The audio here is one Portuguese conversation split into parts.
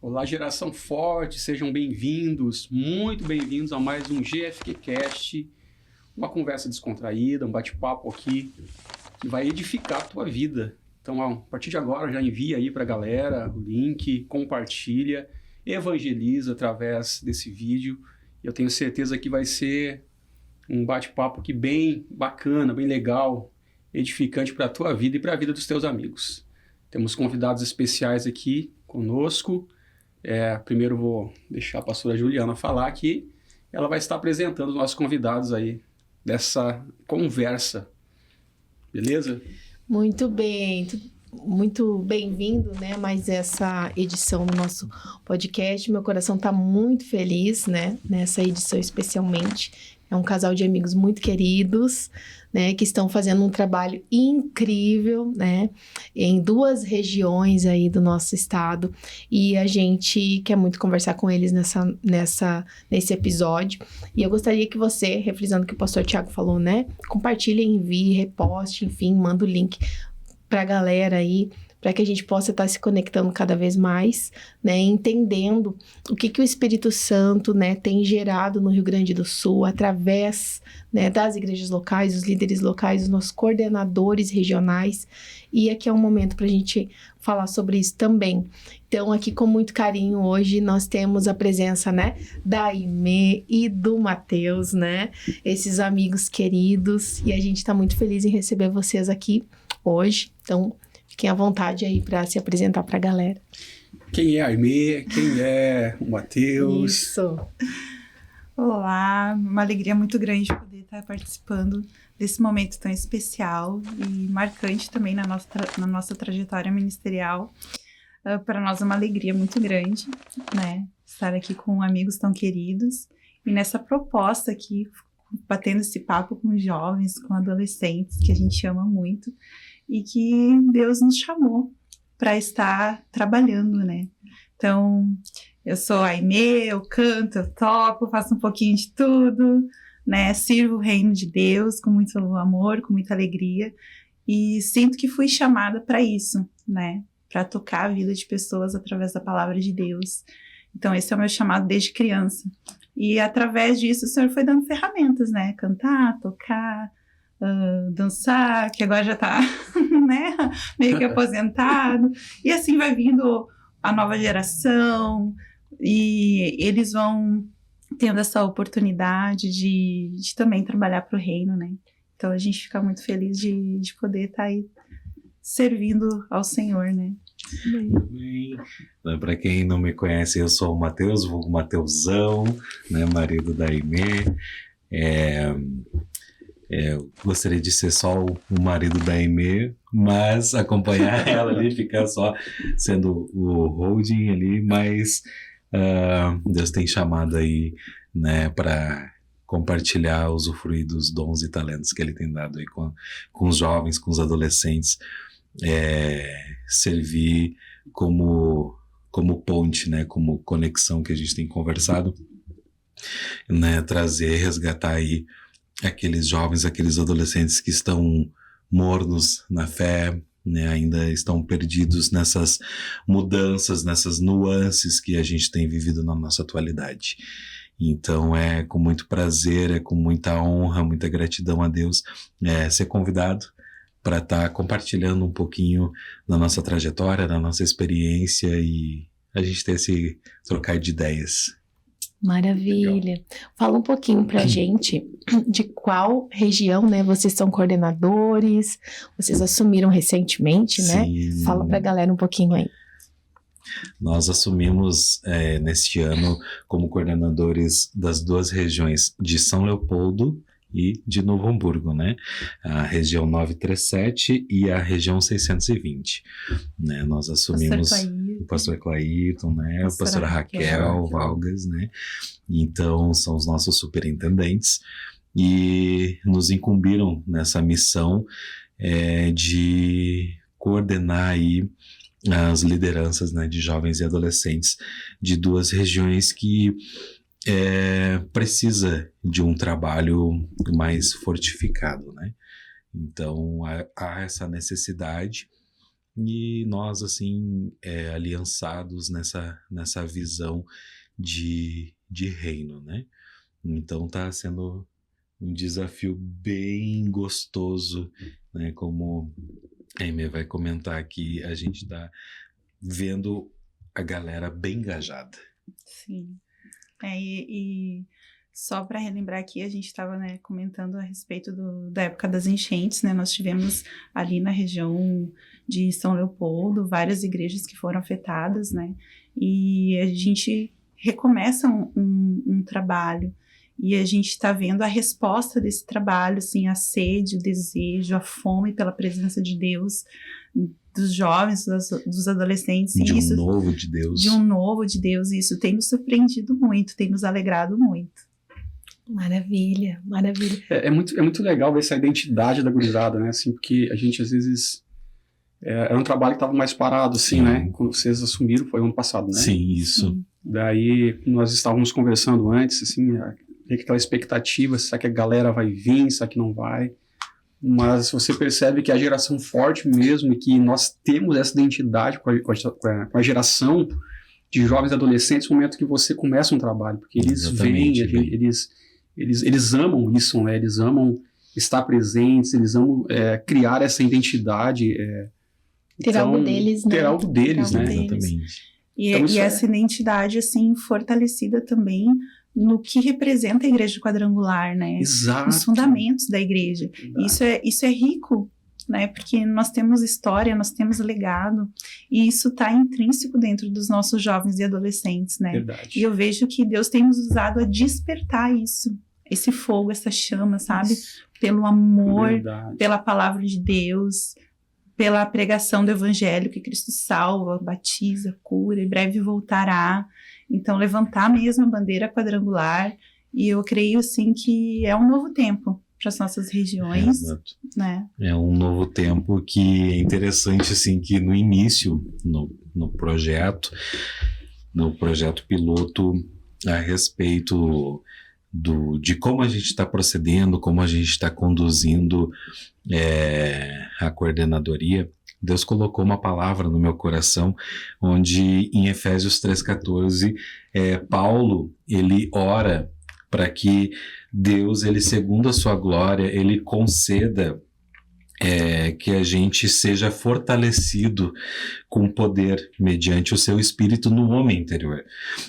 Olá, geração forte, sejam bem-vindos, muito bem-vindos a mais um GFQcast, uma conversa descontraída, um bate-papo aqui que vai edificar a tua vida. Então, a partir de agora, já envia aí para a galera o link, compartilha, evangeliza através desse vídeo. Eu tenho certeza que vai ser um bate-papo aqui bem bacana, bem legal, edificante para a tua vida e para a vida dos teus amigos. Temos convidados especiais aqui conosco. Primeiro vou deixar a pastora Juliana falar aqui. Ela vai estar apresentando os nossos convidados aí dessa conversa. Beleza? Muito bem, muito bem-vindo, né? Mais essa edição do nosso podcast. Meu coração está muito feliz, né? Nessa edição especialmente. É um casal de amigos muito queridos, né? Que estão fazendo um trabalho incrível, né? Em 2 regiões aí do nosso estado. E a gente quer muito conversar com eles nesse episódio. E eu gostaria que você, refrisando o que o pastor Tiago falou, né? Compartilhe, envie, reposte, enfim, manda o link pra galera aí, para que a gente possa estar se conectando cada vez mais, né, entendendo o que o Espírito Santo, né, tem gerado no Rio Grande do Sul, através, né, das igrejas locais, os líderes locais, os nossos coordenadores regionais, e aqui é um momento para a gente falar sobre isso também. Então, aqui com muito carinho, hoje nós temos a presença, né, da Aimee e do Matheus, né, esses amigos queridos, e a gente está muito feliz em receber vocês aqui hoje, então fiquem à vontade aí para se apresentar para a galera. Quem é a Aimee? Quem é o Matheus? Isso. Olá, uma alegria muito grande poder estar participando desse momento tão especial e marcante também na nossa trajetória ministerial. Para nós é uma alegria muito grande, né? Estar aqui com amigos tão queridos e nessa proposta aqui, batendo esse papo com jovens, com adolescentes, que a gente ama muito. E que Deus nos chamou para estar trabalhando, né? Então, eu sou a Aimee, eu canto, eu toco, faço um pouquinho de tudo, né? Sirvo o reino de Deus com muito amor, com muita alegria. E sinto que fui chamada para isso, né? Para tocar a vida de pessoas através da palavra de Deus. Então, esse é o meu chamado desde criança. E através disso, o Senhor foi dando ferramentas, né? Cantar, tocar, dançar, que agora já tá, né, meio que aposentado, e assim vai vindo a nova geração, e eles vão tendo essa oportunidade de também trabalhar para o reino, né, então a gente fica muito feliz de poder estar aí servindo ao Senhor, né. Para quem não me conhece, eu sou o Matheus, vulgo Mateusão, né, marido da Aimee. Eu gostaria de ser só o marido da Aimee, mas acompanhar ela ali, ficar só sendo o holding ali, mas Deus tem chamado aí, né, para compartilhar, usufruir dos dons e talentos que Ele tem dado aí com os jovens, com os adolescentes, servir como ponte, né, como conexão que a gente tem conversado, né, trazer, resgatar aí aqueles jovens, aqueles adolescentes que estão mornos na fé, né, ainda estão perdidos nessas mudanças, nessas nuances que a gente tem vivido na nossa atualidade. Então é com muito prazer, é com muita honra, muita gratidão a Deus ser convidado para estar compartilhando um pouquinho da nossa trajetória, da nossa experiência e a gente ter esse trocar de ideias. Maravilha. Legal. Fala um pouquinho pra gente de qual região, né, vocês são coordenadores, vocês assumiram recentemente, né? Sim. Fala pra galera um pouquinho aí. Nós assumimos neste ano como coordenadores das 2 regiões de São Leopoldo e de Novo Hamburgo, né? A região 937 e a região 620, né? Nós assumimos o pastor Clairton, né? A pastora Raquel Valgas, né? Então, são os nossos superintendentes e nos incumbiram nessa missão de coordenar aí as lideranças, né, de jovens e adolescentes de 2 regiões que precisa de um trabalho mais fortificado, né? Então há essa necessidade e nós, assim, aliançados nessa visão de reino, né? Então tá sendo um desafio bem gostoso, né? Como a Amy vai comentar aqui, a gente tá vendo a galera bem engajada. Sim. E só para relembrar aqui, a gente estava, né, comentando a respeito da época das enchentes, né? Nós tivemos ali na região de São Leopoldo várias igrejas que foram afetadas, né? E a gente recomeça um trabalho e a gente está vendo a resposta desse trabalho, assim, a sede, o desejo, a fome pela presença de Deus, dos jovens, dos adolescentes. De um novo de Deus. De um novo de Deus. E isso tem nos surpreendido muito, tem nos alegrado muito. Maravilha, maravilha. É muito legal ver essa identidade da gurizada, né? Assim, porque a gente, às vezes... era um trabalho que estava mais parado, assim, né? Quando vocês assumiram, foi ano passado, né? Sim, isso. Daí, nós estávamos conversando antes, assim, aquela expectativa, será que a galera vai vir, será que não vai? Mas você percebe que a geração forte mesmo, e que nós temos essa identidade com a geração de jovens e adolescentes no momento que você começa um trabalho, porque eles vêm, eles amam isso, né? Eles amam estar presentes, eles amam criar essa identidade. Ter algo deles, né? Ter algo deles, né? Exatamente. Então, e essa identidade, assim, fortalecida também no que representa a igreja quadrangular, né? Exato. Os fundamentos da igreja. Isso é rico, né? Porque nós temos história, nós temos legado, e isso está intrínseco dentro dos nossos jovens e adolescentes, né? Verdade. E eu vejo que Deus tem nos usado a despertar isso, esse fogo, essa chama, sabe? Pelo amor, Verdade. pela palavra de Deus, pela pregação do evangelho, que Cristo salva, batiza, cura, em breve voltará. Então, levantar mesmo a bandeira quadrangular, e eu creio, assim, que é um novo tempo para as nossas regiões, né? É um novo tempo que é interessante, assim, que no início, no projeto piloto, a respeito de como a gente está procedendo, como a gente está conduzindo a coordenadoria, Deus colocou uma palavra no meu coração, onde em Efésios 3,14, Paulo, ele ora para que Deus, ele segundo a sua glória, ele conceda que a gente seja fortalecido com poder mediante o seu Espírito no homem interior.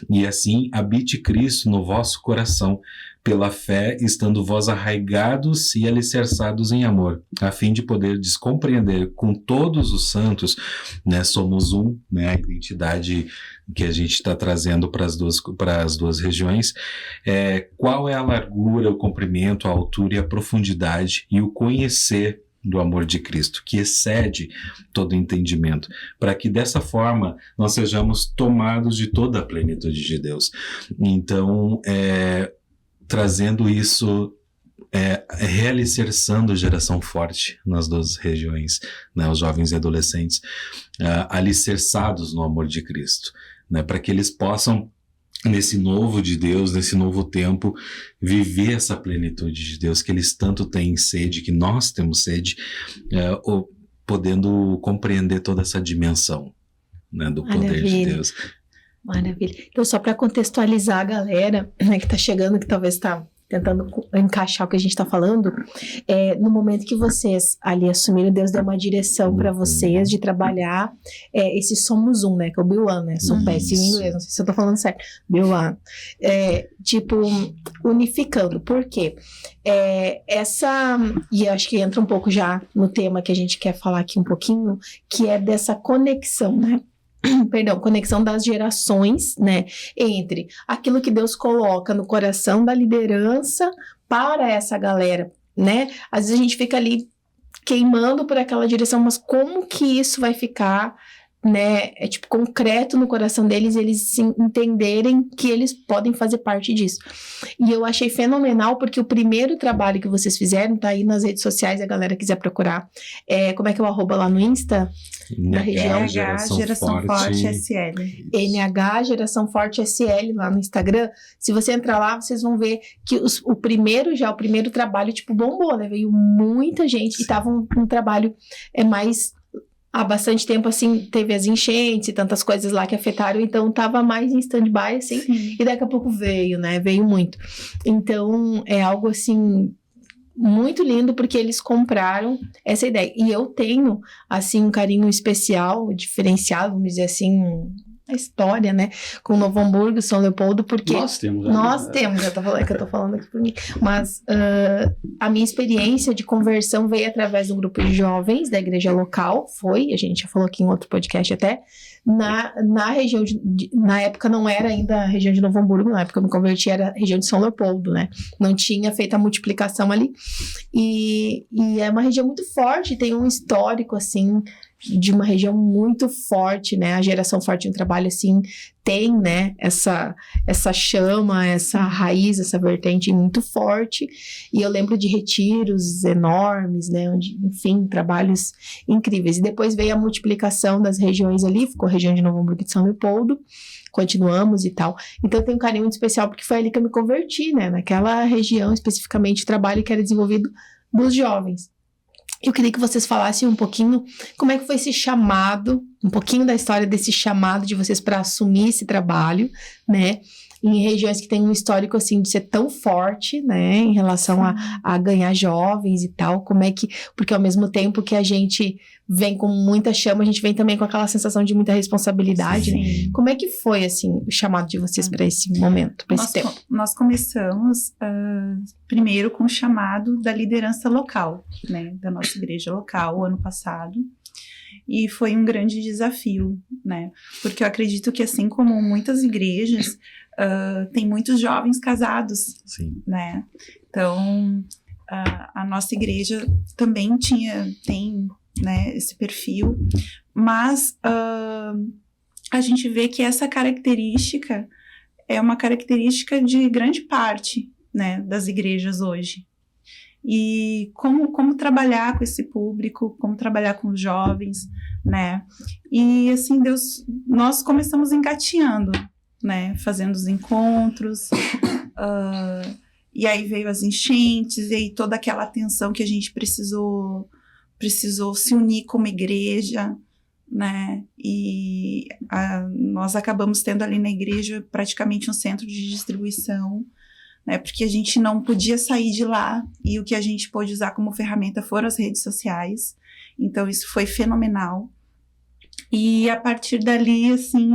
E assim habite Cristo no vosso coração, pela fé, estando vós arraigados e alicerçados em amor, a fim de poderdes compreender com todos os santos, né, somos um, né, a identidade que a gente está trazendo para as duas regiões, qual é a largura, o comprimento, a altura e a profundidade e o conhecer do amor de Cristo, que excede todo entendimento, para que dessa forma nós sejamos tomados de toda a plenitude de Deus. Então, trazendo isso, realicerçando a geração forte nas duas regiões, né, os jovens e adolescentes, alicerçados no amor de Cristo, né, para que eles possam, nesse novo de Deus, nesse novo tempo, viver essa plenitude de Deus que eles tanto têm sede, que nós temos sede, podendo compreender toda essa dimensão, né, do poder de Deus. Maravilha. Então, só para contextualizar a galera, né, que está chegando, que talvez está tentando encaixar o que a gente está falando, no momento que vocês ali assumiram, Deus deu uma direção para vocês de trabalhar esse Somos Um, né, que é o Be One, né, sou péssimo em inglês, não sei se eu tô falando certo, Be One, tipo, unificando, por quê? E acho que entra um pouco já no tema que a gente quer falar aqui um pouquinho, que é dessa conexão, né, conexão das gerações, né, entre aquilo que Deus coloca no coração da liderança para essa galera, né, às vezes a gente fica ali queimando por aquela direção, mas como que isso vai ficar, né, tipo, concreto no coração deles, eles entenderem que eles podem fazer parte disso. E eu achei fenomenal, porque o primeiro trabalho que vocês fizeram, tá aí nas redes sociais, a galera quiser procurar, como é que é o arroba lá no Insta? Da região? NH Geração Forte SL. NH Geração Forte SL lá no Instagram. Se você entrar lá, vocês vão ver que o primeiro trabalho, tipo, bombou, né? Veio muita gente. Sim. E tava um trabalho mais há bastante tempo, assim, teve as enchentes e tantas coisas lá que afetaram, então tava mais em stand-by, assim, Sim. e daqui a pouco veio, né? Veio muito. Então, é algo, assim, muito lindo, porque eles compraram essa ideia. E eu tenho, assim, um carinho especial, diferenciado, vamos dizer assim, a história, né? Com Novo Hamburgo, São Leopoldo, porque... Nós temos. Nós temos, eu tô falando aqui por mim. Mas a minha experiência de conversão veio através do grupo de jovens da igreja local, a gente já falou aqui em outro podcast até, na região na época não era ainda a região de Novo Hamburgo, na época eu me converti, era a região de São Leopoldo, né? Não tinha feito a multiplicação ali. E é uma região muito forte, tem um histórico, assim, de uma região muito forte, né? A geração forte no trabalho, assim, tem, né, essa chama, essa raiz, essa vertente muito forte. E eu lembro de retiros enormes, né? Onde, enfim, trabalhos incríveis. E depois veio a multiplicação das regiões ali, ficou a região de Novo Hamburgo e de São Leopoldo. Continuamos e tal. Então eu tenho um carinho muito especial, porque foi ali que eu me converti, né? Naquela região, especificamente, de trabalho que era desenvolvido dos jovens. Eu queria que vocês falassem um pouquinho como é que foi esse chamado, um pouquinho da história desse chamado de vocês para assumir esse trabalho, né? Em regiões que tem um histórico, assim, de ser tão forte, né? Em relação a ganhar jovens e tal. Como é que... Porque ao mesmo tempo que a gente vem com muita chama, a gente vem também com aquela sensação de muita responsabilidade, né? Como é que foi, assim, o chamado de vocês para esse momento, para esse tempo? Nós começamos primeiro com o chamado da liderança local, né? Da nossa igreja local, o ano passado. E foi um grande desafio, né? Porque eu acredito que, assim como muitas igrejas, tem muitos jovens casados, Sim. né? Então, a nossa igreja também tem, né, esse perfil, mas a gente vê que essa característica é uma característica de grande parte, né, das igrejas hoje. E como trabalhar com esse público, como trabalhar com os jovens, né? E assim, nós começamos engateando, né? Fazendo os encontros, e aí veio as enchentes, e aí toda aquela atenção que a gente precisou se unir como igreja, né? E nós acabamos tendo ali na igreja praticamente um centro de distribuição, né, porque a gente não podia sair de lá, e o que a gente pôde usar como ferramenta foram as redes sociais. Então isso foi fenomenal. E a partir dali, assim,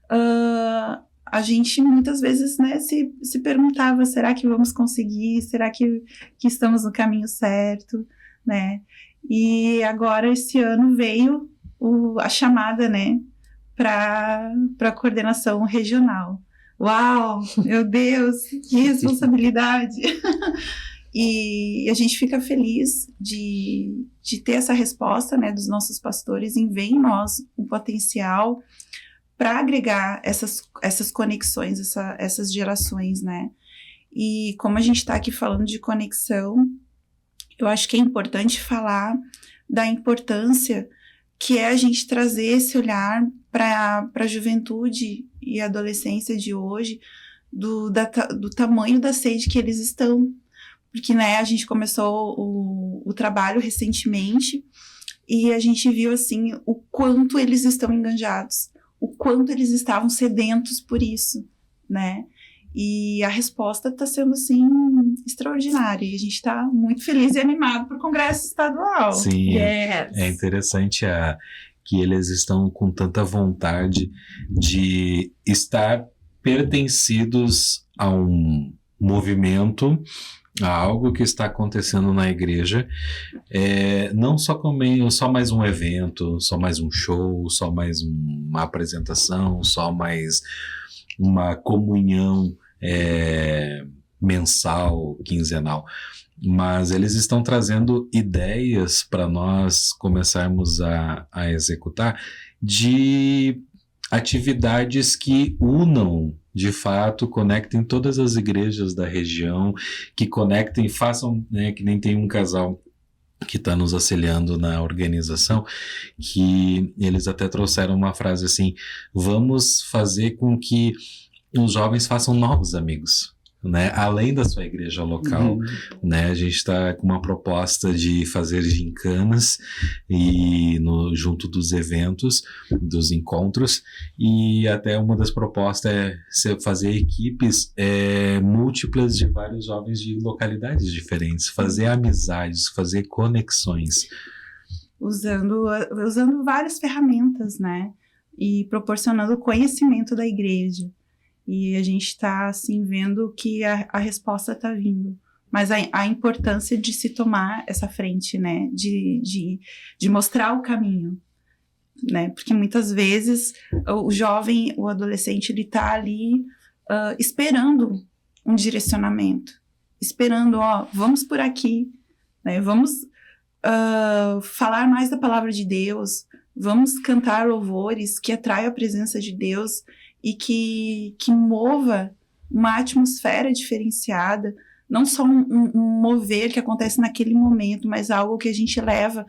a gente muitas vezes, né, se perguntava, será que vamos conseguir? Será que estamos no caminho certo? Né? E agora esse ano veio a chamada, né, para a coordenação regional. Uau, meu Deus, que responsabilidade! E a gente fica feliz de ter essa resposta, né, dos nossos pastores em ver em nós um potencial para agregar essas conexões, essas gerações, né? E como a gente está aqui falando de conexão, eu acho que é importante falar da importância que é a gente trazer esse olhar para a juventude e adolescência de hoje, do tamanho da sede que eles estão. Porque, né, a gente começou o trabalho recentemente e a gente viu, assim, o quanto eles estão enganjados, o quanto eles estavam sedentos por isso, né? E a resposta está sendo, assim, extraordinária. E a gente está muito feliz e animado para o Congresso Estadual. Sim, é interessante que eles estão com tanta vontade de estar pertencidos a um movimento, a algo que está acontecendo na igreja, não só mais um evento, só mais um show, só mais uma apresentação, só mais uma comunhão mensal, quinzenal, mas eles estão trazendo ideias para nós começarmos a executar de atividades que unam, de fato, conectem todas as igrejas da região, que conectem, façam, né, que nem tem um casal que está nos auxiliando na organização, que eles até trouxeram uma frase assim: vamos fazer com que os jovens façam novos amigos. né? Além da sua igreja local, né? A gente está com uma proposta de fazer gincanas e junto dos eventos, dos encontros, e até uma das propostas é fazer equipes múltiplas de vários jovens de localidades diferentes, fazer amizades, fazer conexões. Usando várias ferramentas, né? E proporcionando o conhecimento da igreja. E a gente está, assim, vendo que a resposta está vindo. Mas a importância de se tomar essa frente, né? De mostrar o caminho, né? Porque muitas vezes o jovem, o adolescente, ele está ali esperando um direcionamento. Esperando, vamos por aqui, né? Vamos falar mais da palavra de Deus. Vamos cantar louvores que atraiam a presença de Deus e que mova uma atmosfera diferenciada, não só um mover que acontece naquele momento, mas algo que a gente leva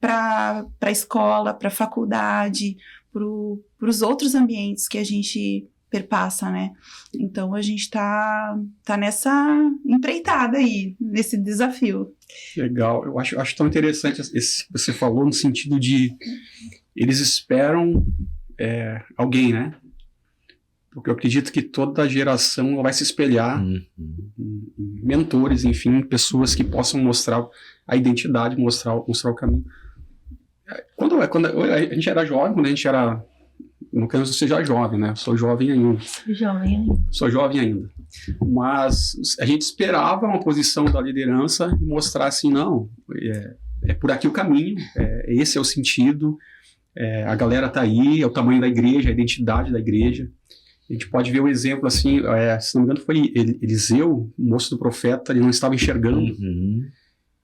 para a escola, para a faculdade, para os outros ambientes que a gente perpassa, né? Então, a gente tá nessa empreitada aí, nesse desafio. Legal. Eu acho tão interessante esse que você falou, no sentido de eles esperam alguém, né? Porque eu acredito que toda geração vai se espelhar em mentores, enfim, pessoas que possam mostrar a identidade, mostrar o caminho. Quando a gente era jovem, quando a gente era... Não quero ser já jovem, né? Sou jovem ainda. Sou jovem ainda. Mas a gente esperava uma posição da liderança e mostrar assim, não, é por aqui o caminho, esse é o sentido, a galera tá aí, é o tamanho da igreja, a identidade da igreja. A gente pode ver o exemplo assim, se não me engano foi Eliseu, o moço do profeta, ele não estava enxergando.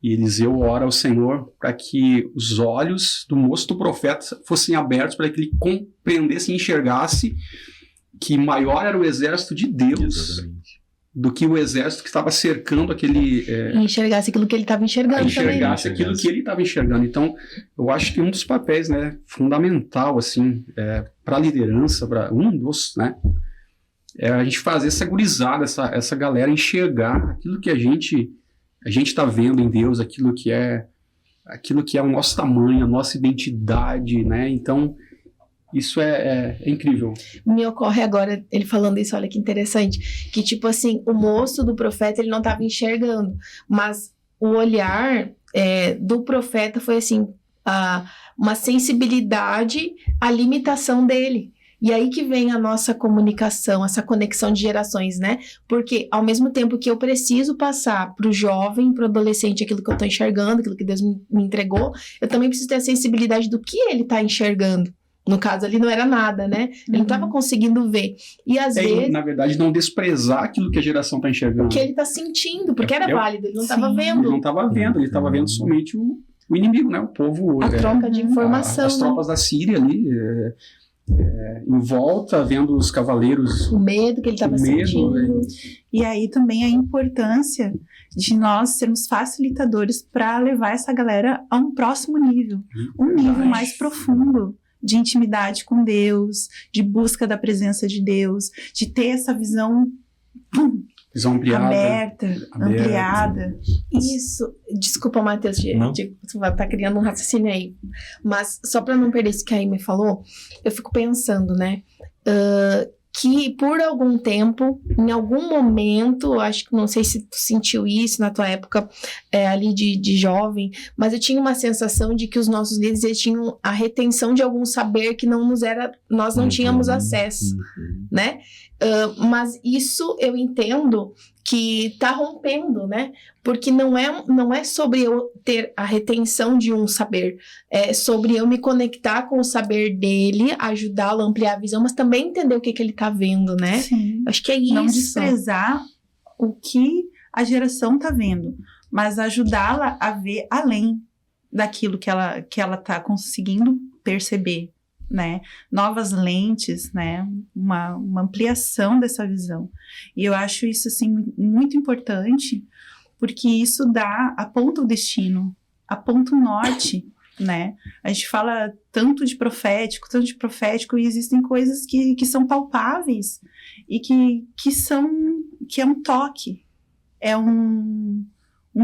E Eliseu ora ao Senhor para que os olhos do moço do profeta fossem abertos para que ele compreendesse e enxergasse que maior era o exército de Deus do que o exército que estava cercando aquele... E enxergasse aquilo que ele estava enxergando enxergasse também. Aquilo que ele estava enxergando. Então, eu acho que um dos papéis, né, fundamental, assim, para a liderança, é a gente fazer essa gurizada, essa galera enxergar aquilo que a gente está vendo em Deus, aquilo que é o nosso tamanho, a nossa identidade, né? Então, isso é incrível. Me ocorre agora, ele falando isso, olha que interessante, que tipo assim, o moço do profeta, ele não estava enxergando, mas o olhar do profeta foi assim, uma sensibilidade à limitação dele. E aí que vem a nossa comunicação, essa conexão de gerações, né? Porque ao mesmo tempo que eu preciso passar para o jovem, para o adolescente, aquilo que eu estou enxergando, aquilo que Deus me entregou, eu também preciso ter a sensibilidade do que ele está enxergando. No caso, ali não era nada, né? Ele não estava conseguindo ver. E às vezes... Na verdade, não desprezar aquilo que a geração está enxergando. O que ele está sentindo, porque era válido, ele não estava vendo. Ele não estava vendo, ele estava vendo somente o inimigo, né? O povo... A troca de informação. As tropas da Síria ali... em volta, vendo os cavaleiros... O medo que ele estava sentindo. E aí também a importância de nós sermos facilitadores para levar essa galera a um próximo nível. Um nível mais profundo de intimidade com Deus, de busca da presença de Deus, de ter essa visão... Visão ampliada. Isso. Desculpa, Matheus, você vai estar criando um raciocínio aí. Mas só para não perder isso que a Amy falou, eu fico pensando, né? Que por algum tempo, em algum momento, acho que não sei se tu sentiu isso na tua época ali de jovem, mas eu tinha uma sensação de que os nossos líderes eles tinham a retenção de algum saber que nós não tínhamos acesso, né? Mas isso eu entendo que tá rompendo, né? Porque não é sobre eu ter a retenção de um saber, é sobre eu me conectar com o saber dele, ajudá-lo a ampliar a visão, mas também entender o que ele tá vendo, né? Sim. Acho que é isso. Não desprezar o que a geração tá vendo, mas ajudá-la a ver além daquilo que ela tá conseguindo perceber, né? Novas lentes, né? Uma ampliação dessa visão. E eu acho isso, assim, muito importante, porque isso aponta o destino, aponta o norte, né? A gente fala tanto de profético, e existem coisas que são palpáveis e que que é um toque, é um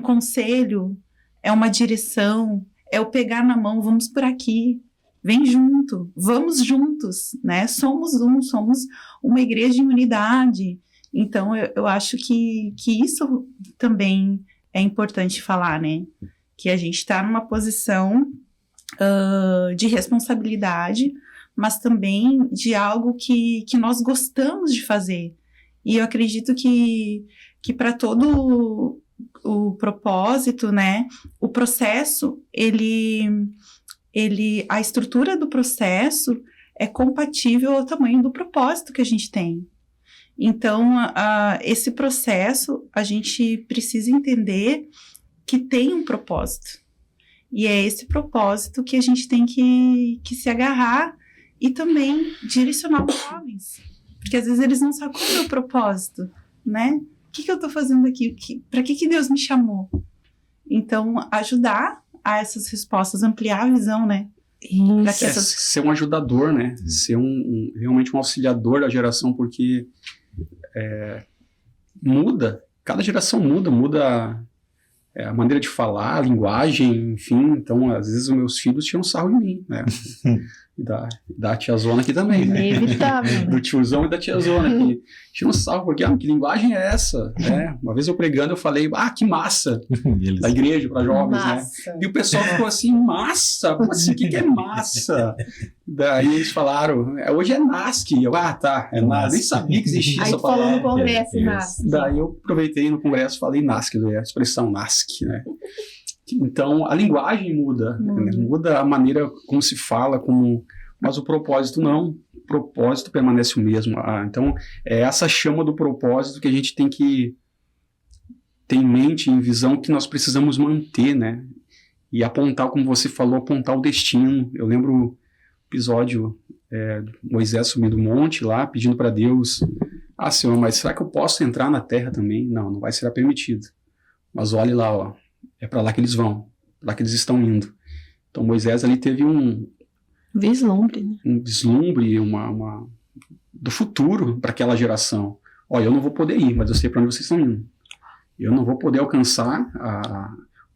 conselho, é uma direção, é o pegar na mão, vamos por aqui, vem junto, vamos juntos, né? Somos uma igreja em unidade. Então, eu acho que isso também é importante falar, né? Que a gente está numa posição de responsabilidade, mas também de algo que nós gostamos de fazer. E eu acredito que para todo o propósito, né? O processo, a estrutura do processo é compatível ao tamanho do propósito que a gente tem. Então, esse processo, a gente precisa entender que tem um propósito. E é esse propósito que a gente tem que se agarrar e também direcionar os jovens. Porque às vezes eles não sabem qual é o propósito, né? O que eu estou fazendo aqui? Para que Deus me chamou? Então, ajudar a essas respostas, ampliar a visão, né? Ser um ajudador, né? Ser realmente um auxiliador da geração, porque cada geração muda a maneira de falar, a linguagem, enfim. Então, às vezes, os meus filhos tiram sarro de mim, né? E da tiazona aqui também, né? Inevitável. Do tiozão e da tiazona, que tiram sarro, porque, que linguagem é essa? Né? Uma vez eu pregando, eu falei, que massa, da igreja para jovens, Massa. né? E o pessoal ficou assim, massa? Como assim? O que é massa? Daí eles falaram, hoje é NASC. Eu, tá, é NASC. Nem sabia que existia Aí essa tu falou palavra. no congresso, NASC. Daí eu aproveitei no congresso e falei NASC, a expressão NASC, né? Então, a linguagem muda, né? Muda a maneira como se fala, mas o propósito não. O propósito permanece o mesmo. Então, é essa chama do propósito que a gente tem que ter em mente, em visão, que nós precisamos manter, né? E apontar, como você falou, apontar o destino. Eu lembro o episódio Moisés subindo o monte lá, pedindo para Deus, Senhor, mas será que eu posso entrar na terra também? Não vai ser permitido. Mas olhe lá, ó. É para lá que eles vão, lá que eles estão indo. Então Moisés ali teve um vislumbre, né? Um vislumbre, do futuro para aquela geração. Eu não vou poder ir, mas eu sei para onde vocês estão indo. Eu não vou poder alcançar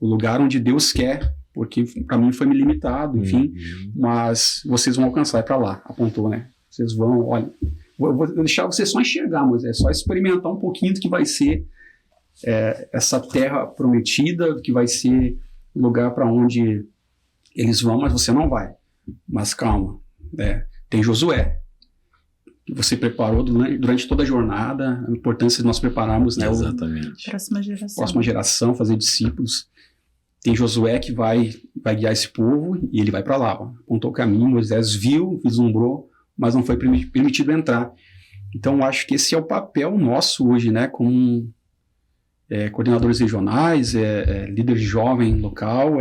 o lugar onde Deus quer, porque para mim foi me limitado, enfim. Mas vocês vão alcançar, é para lá, apontou, né? Vocês vão, olha, vou deixar vocês só enxergar, mas é só experimentar um pouquinho do que vai ser essa terra prometida, que vai ser o lugar para onde eles vão, mas você não vai. Mas calma, tem Josué, que você preparou durante toda a jornada, a importância de nós prepararmos, né, exatamente. Próxima geração, fazer discípulos. Tem Josué que vai guiar esse povo e ele vai para lá, apontou o caminho, Moisés viu, vislumbrou, mas não foi permitido entrar. Então, acho que esse é o papel nosso hoje, né, como coordenadores regionais, líder jovem local,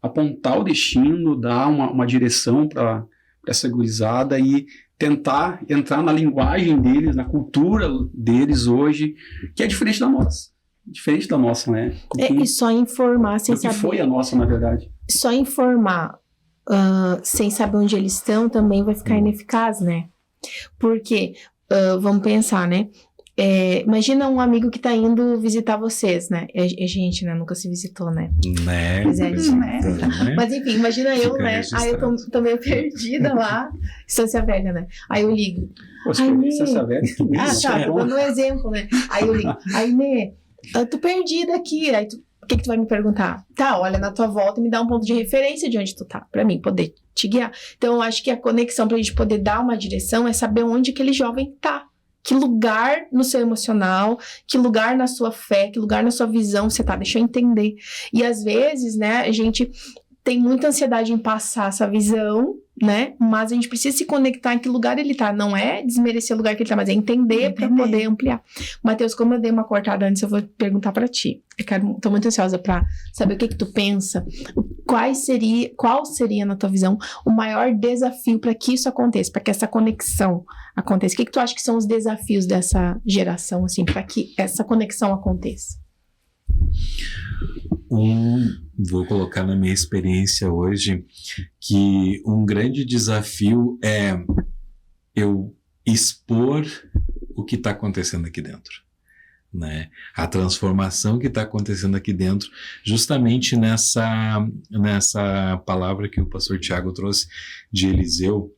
apontar o destino, dar uma direção para essa gurizada e tentar entrar na linguagem deles, na cultura deles hoje, que é diferente da nossa. Diferente da nossa, né? E só informar sem saber. O que foi a nossa, na verdade. Só informar sem saber onde eles estão também vai ficar ineficaz, né? Porque, vamos pensar, né? Imagina um amigo que tá indo visitar vocês, né? Gente, né? Nunca se visitou, né? Né? Mas Mas enfim, imagina eu, né? Aí eu tô meio perdida lá, Estância Velha, né? Aí eu ligo. Estância Velha? Tá, tô dando um exemplo, né? Aí eu ligo. Aí, Nê, eu tô perdida aqui. Aí o que tu vai me perguntar? Tá, olha na tua volta e me dá um ponto de referência de onde tu tá, pra mim poder te guiar. Então, eu acho que a conexão pra gente poder dar uma direção é saber onde aquele jovem tá. Que lugar no seu emocional, que lugar na sua fé, que lugar na sua visão você tá, deixa eu entender. E às vezes, né, a gente tem muita ansiedade em passar essa visão, né, mas a gente precisa se conectar em que lugar ele tá, não é desmerecer o lugar que ele tá, mas é entender para poder ampliar. Matheus, como eu dei uma cortada antes, eu vou perguntar para ti. Tô muito ansiosa para saber o que tu pensa, qual seria, na tua visão, o maior desafio para que isso aconteça, para que essa conexão aconteça? O que tu acha que são os desafios dessa geração, assim, para que essa conexão aconteça? Vou colocar na minha experiência hoje que um grande desafio é eu expor o que está acontecendo aqui dentro. né? A transformação que está acontecendo aqui dentro, justamente nessa palavra que o pastor Tiago trouxe de Eliseu,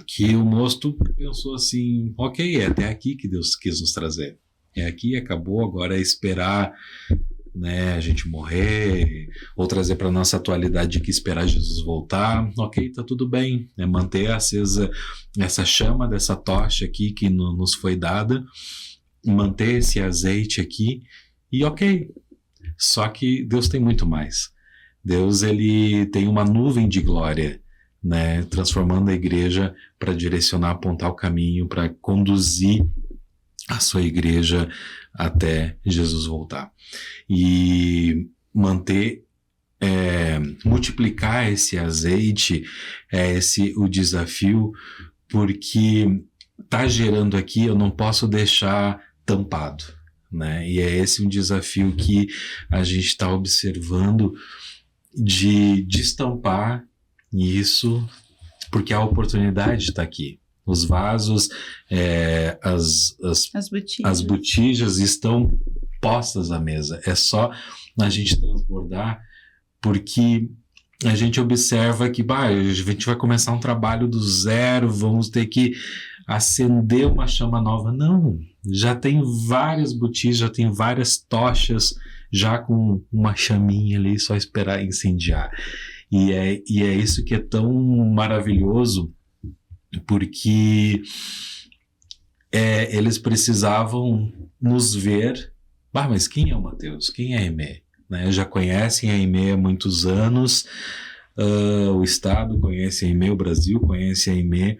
que o moço pensou assim, ok, é até aqui que Deus quis nos trazer. É aqui, acabou, agora é esperar, né, a gente morrer, ou trazer para nossa atualidade que esperar Jesus voltar. Ok, tá tudo bem, né? Manter acesa essa chama dessa tocha aqui que nos foi dada, manter esse azeite aqui, e ok. Só que Deus tem muito mais. Deus, ele tem uma nuvem de glória, né, transformando a igreja para direcionar, apontar o caminho, para conduzir a sua igreja até Jesus voltar. E manter, multiplicar esse azeite, o desafio, porque tá gerando aqui, eu não posso deixar tampado, né? E é esse um desafio que a gente está observando de destampar isso, porque a oportunidade está aqui. Os vasos, as botijas estão postas à mesa. É só a gente transbordar, porque a gente observa que a gente vai começar um trabalho do zero, vamos ter que acender uma chama nova. Não, já tem várias botijas, já tem várias tochas, já com uma chaminha ali, só esperar incendiar. E é isso que é tão maravilhoso, porque eles precisavam nos ver. Mas quem é o Mateus? Quem é a Aimee? Né? Já conhecem a Aimee há muitos anos, o Estado conhece a Aimee, o Brasil conhece a Aimee,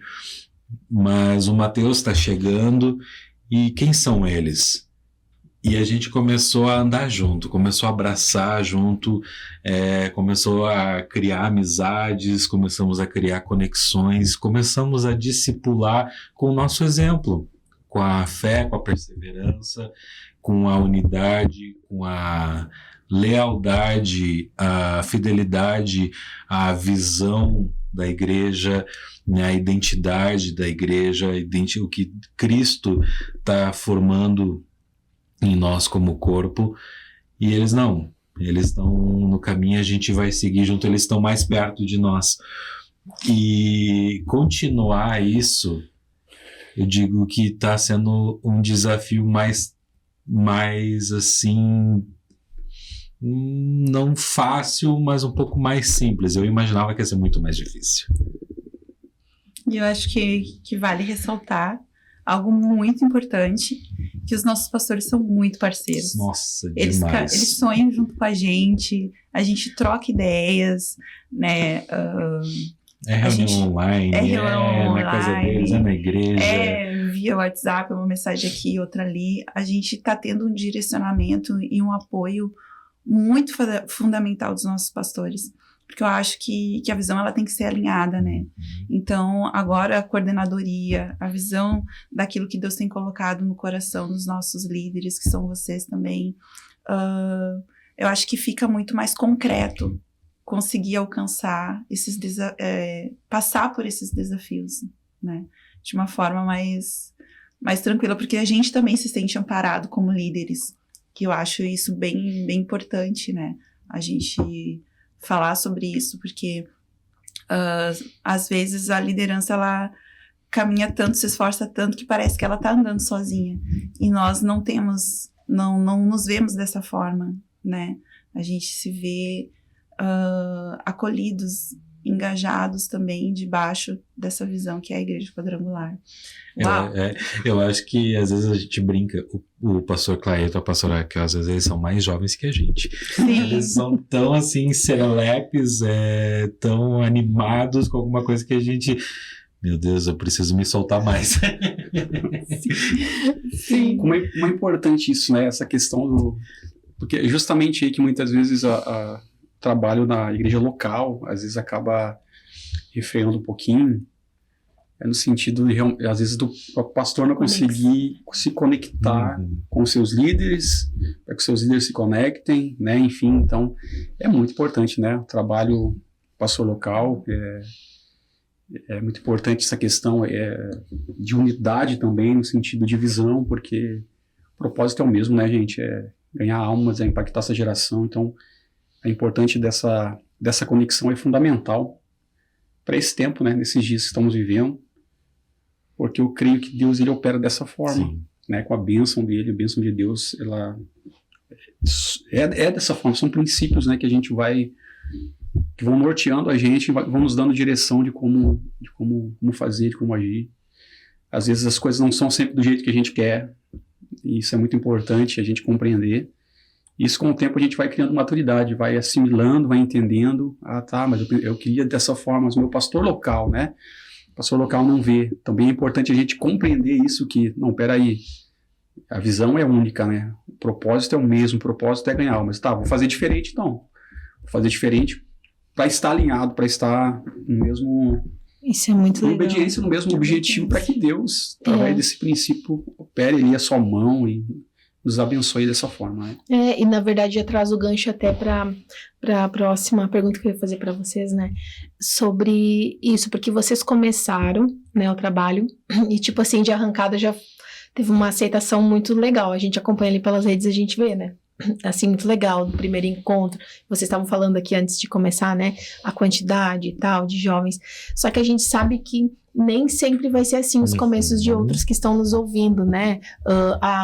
mas o Mateus está chegando, e quem são eles? E a gente começou a andar junto, começou a abraçar junto, começou a criar amizades, começamos a criar conexões, começamos a discipular com o nosso exemplo, com a fé, com a perseverança, com a unidade, com a lealdade, a fidelidade, a visão da igreja, né, a identidade da igreja, o que Cristo está formando em nós como corpo. E eles não, eles estão no caminho, a gente vai seguir junto, eles estão mais perto de nós. E continuar isso, eu digo que está sendo um desafio mais assim, não fácil, mas um pouco mais simples. Eu imaginava que ia ser muito mais difícil. E eu acho que vale ressaltar algo muito importante, que os nossos pastores são muito parceiros. Nossa, demais. Eles sonham junto com a gente troca ideias, né? Reunião online, na casa deles, na igreja. Via WhatsApp, uma mensagem aqui, outra ali. A gente está tendo um direcionamento e um apoio muito fundamental dos nossos pastores, porque eu acho que a visão ela tem que ser alinhada, né? Então, agora a coordenadoria, a visão daquilo que Deus tem colocado no coração dos nossos líderes, que são vocês também, eu acho que fica muito mais concreto conseguir alcançar passar por esses desafios, né? De uma forma mais tranquila, porque a gente também se sente amparado como líderes, que eu acho isso bem, bem importante, né? A gente falar sobre isso, porque às vezes a liderança ela caminha tanto, se esforça tanto, que parece que ela tá andando sozinha, e nós não nos vemos dessa forma, né? A gente se vê acolhidos, engajados também debaixo dessa visão que é a Igreja Quadrangular. Eu acho que às vezes a gente brinca, o pastor Claeto, a pastora Raquel, às vezes eles são mais jovens que a gente. Sim. Eles são tão assim, serelepes, tão animados com alguma coisa que a gente... Meu Deus, eu preciso me soltar mais. Sim. Como é importante isso, né? Essa questão do... Porque é justamente aí que muitas vezes o trabalho na igreja local, às vezes acaba refreando um pouquinho, no sentido de, às vezes, do pastor não conseguir se conectar com os seus líderes, para que os seus líderes se conectem, né? Enfim, então, é muito importante, né? O trabalho pastor local, é muito importante essa questão de unidade também, no sentido de visão, porque propósito é o mesmo, né, gente? É ganhar almas, é impactar essa geração. Então, é importante dessa conexão, é fundamental para esse tempo, né, nesses dias que estamos vivendo, porque eu creio que Deus, ele opera dessa forma, Sim. né, com a bênção dele, a bênção de Deus, ela é dessa forma, são princípios, né, que a gente que vão norteando a gente, vão nos dando direção de como fazer, de como agir. Às vezes as coisas não são sempre do jeito que a gente quer, e isso é muito importante a gente compreender. Isso, com o tempo, a gente vai criando maturidade, vai assimilando, vai entendendo. Ah, tá, mas eu queria dessa forma, mas o meu pastor local, né? O pastor local não vê. Também é importante a gente compreender isso, que, não, peraí, a visão é única, né? O propósito é o mesmo, o propósito é ganhar, mas tá, vou fazer diferente então. Vou fazer diferente para estar alinhado, para estar no mesmo... Isso é muito em legal. obediência, no mesmo objetivo, para que Deus, através desse princípio, opere ali a sua mão e nos abençoe dessa forma, né? E na verdade já traz o gancho até para a próxima pergunta que eu ia fazer para vocês, né? Sobre isso, porque vocês começaram, né, o trabalho e, tipo assim, de arrancada já teve uma aceitação muito legal. A gente acompanha ali pelas redes, a gente vê, né? Assim, muito legal, do primeiro encontro. Vocês estavam falando aqui antes de começar, né? A quantidade e tal, de jovens. Só que a gente sabe que nem sempre vai ser assim os começos de outros que estão nos ouvindo, né?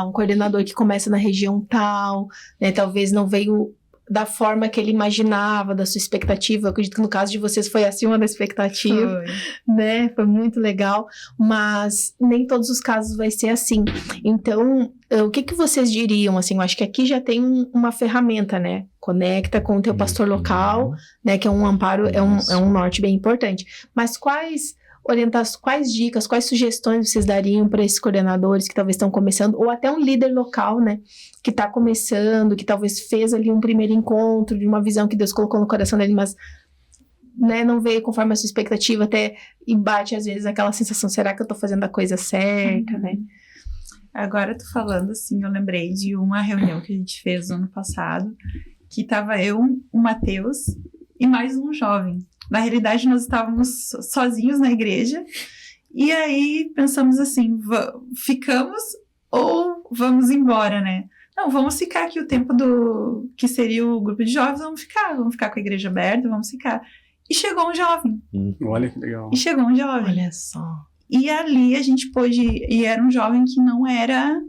Um coordenador que começa na região tal, né? Talvez não veio da forma que ele imaginava, da sua expectativa. Eu acredito que no caso de vocês foi acima da expectativa, né? Foi muito legal, mas nem todos os casos vai ser assim. Então, o que vocês diriam, assim? Eu acho que aqui já tem uma ferramenta, né? Conecta com o teu pastor local, né? Que é um amparo, é um norte bem importante. Mas quais dicas, quais sugestões vocês dariam para esses coordenadores que talvez estão começando, ou até um líder local, né, que está começando, que talvez fez ali um primeiro encontro de uma visão que Deus colocou no coração dele, mas, né, não veio conforme a sua expectativa, até e bate às vezes aquela sensação, será que eu estou fazendo a coisa certa, né? Agora, tu falando assim, eu lembrei de uma reunião que a gente fez no ano passado, que tava eu, o Matheus e mais um jovem. Na realidade, nós estávamos sozinhos na igreja, e aí pensamos assim, ficamos ou vamos embora, né? Não, vamos ficar aqui o tempo que seria o grupo de jovens, vamos ficar com a igreja aberta, vamos ficar. E chegou um jovem. Olha que legal. E chegou um jovem. Olha só. E ali a gente pôde, e era um jovem que não era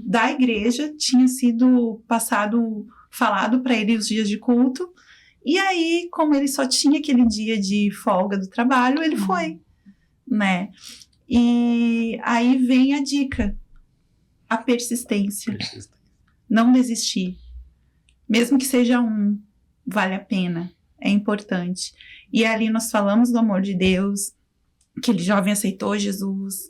da igreja, tinha sido falado para ele os dias de culto. E aí, como ele só tinha aquele dia de folga do trabalho, ele foi, né? E aí vem a dica, a persistência. Não desistir. Mesmo que seja vale a pena, é importante. E ali nós falamos do amor de Deus, aquele jovem aceitou Jesus.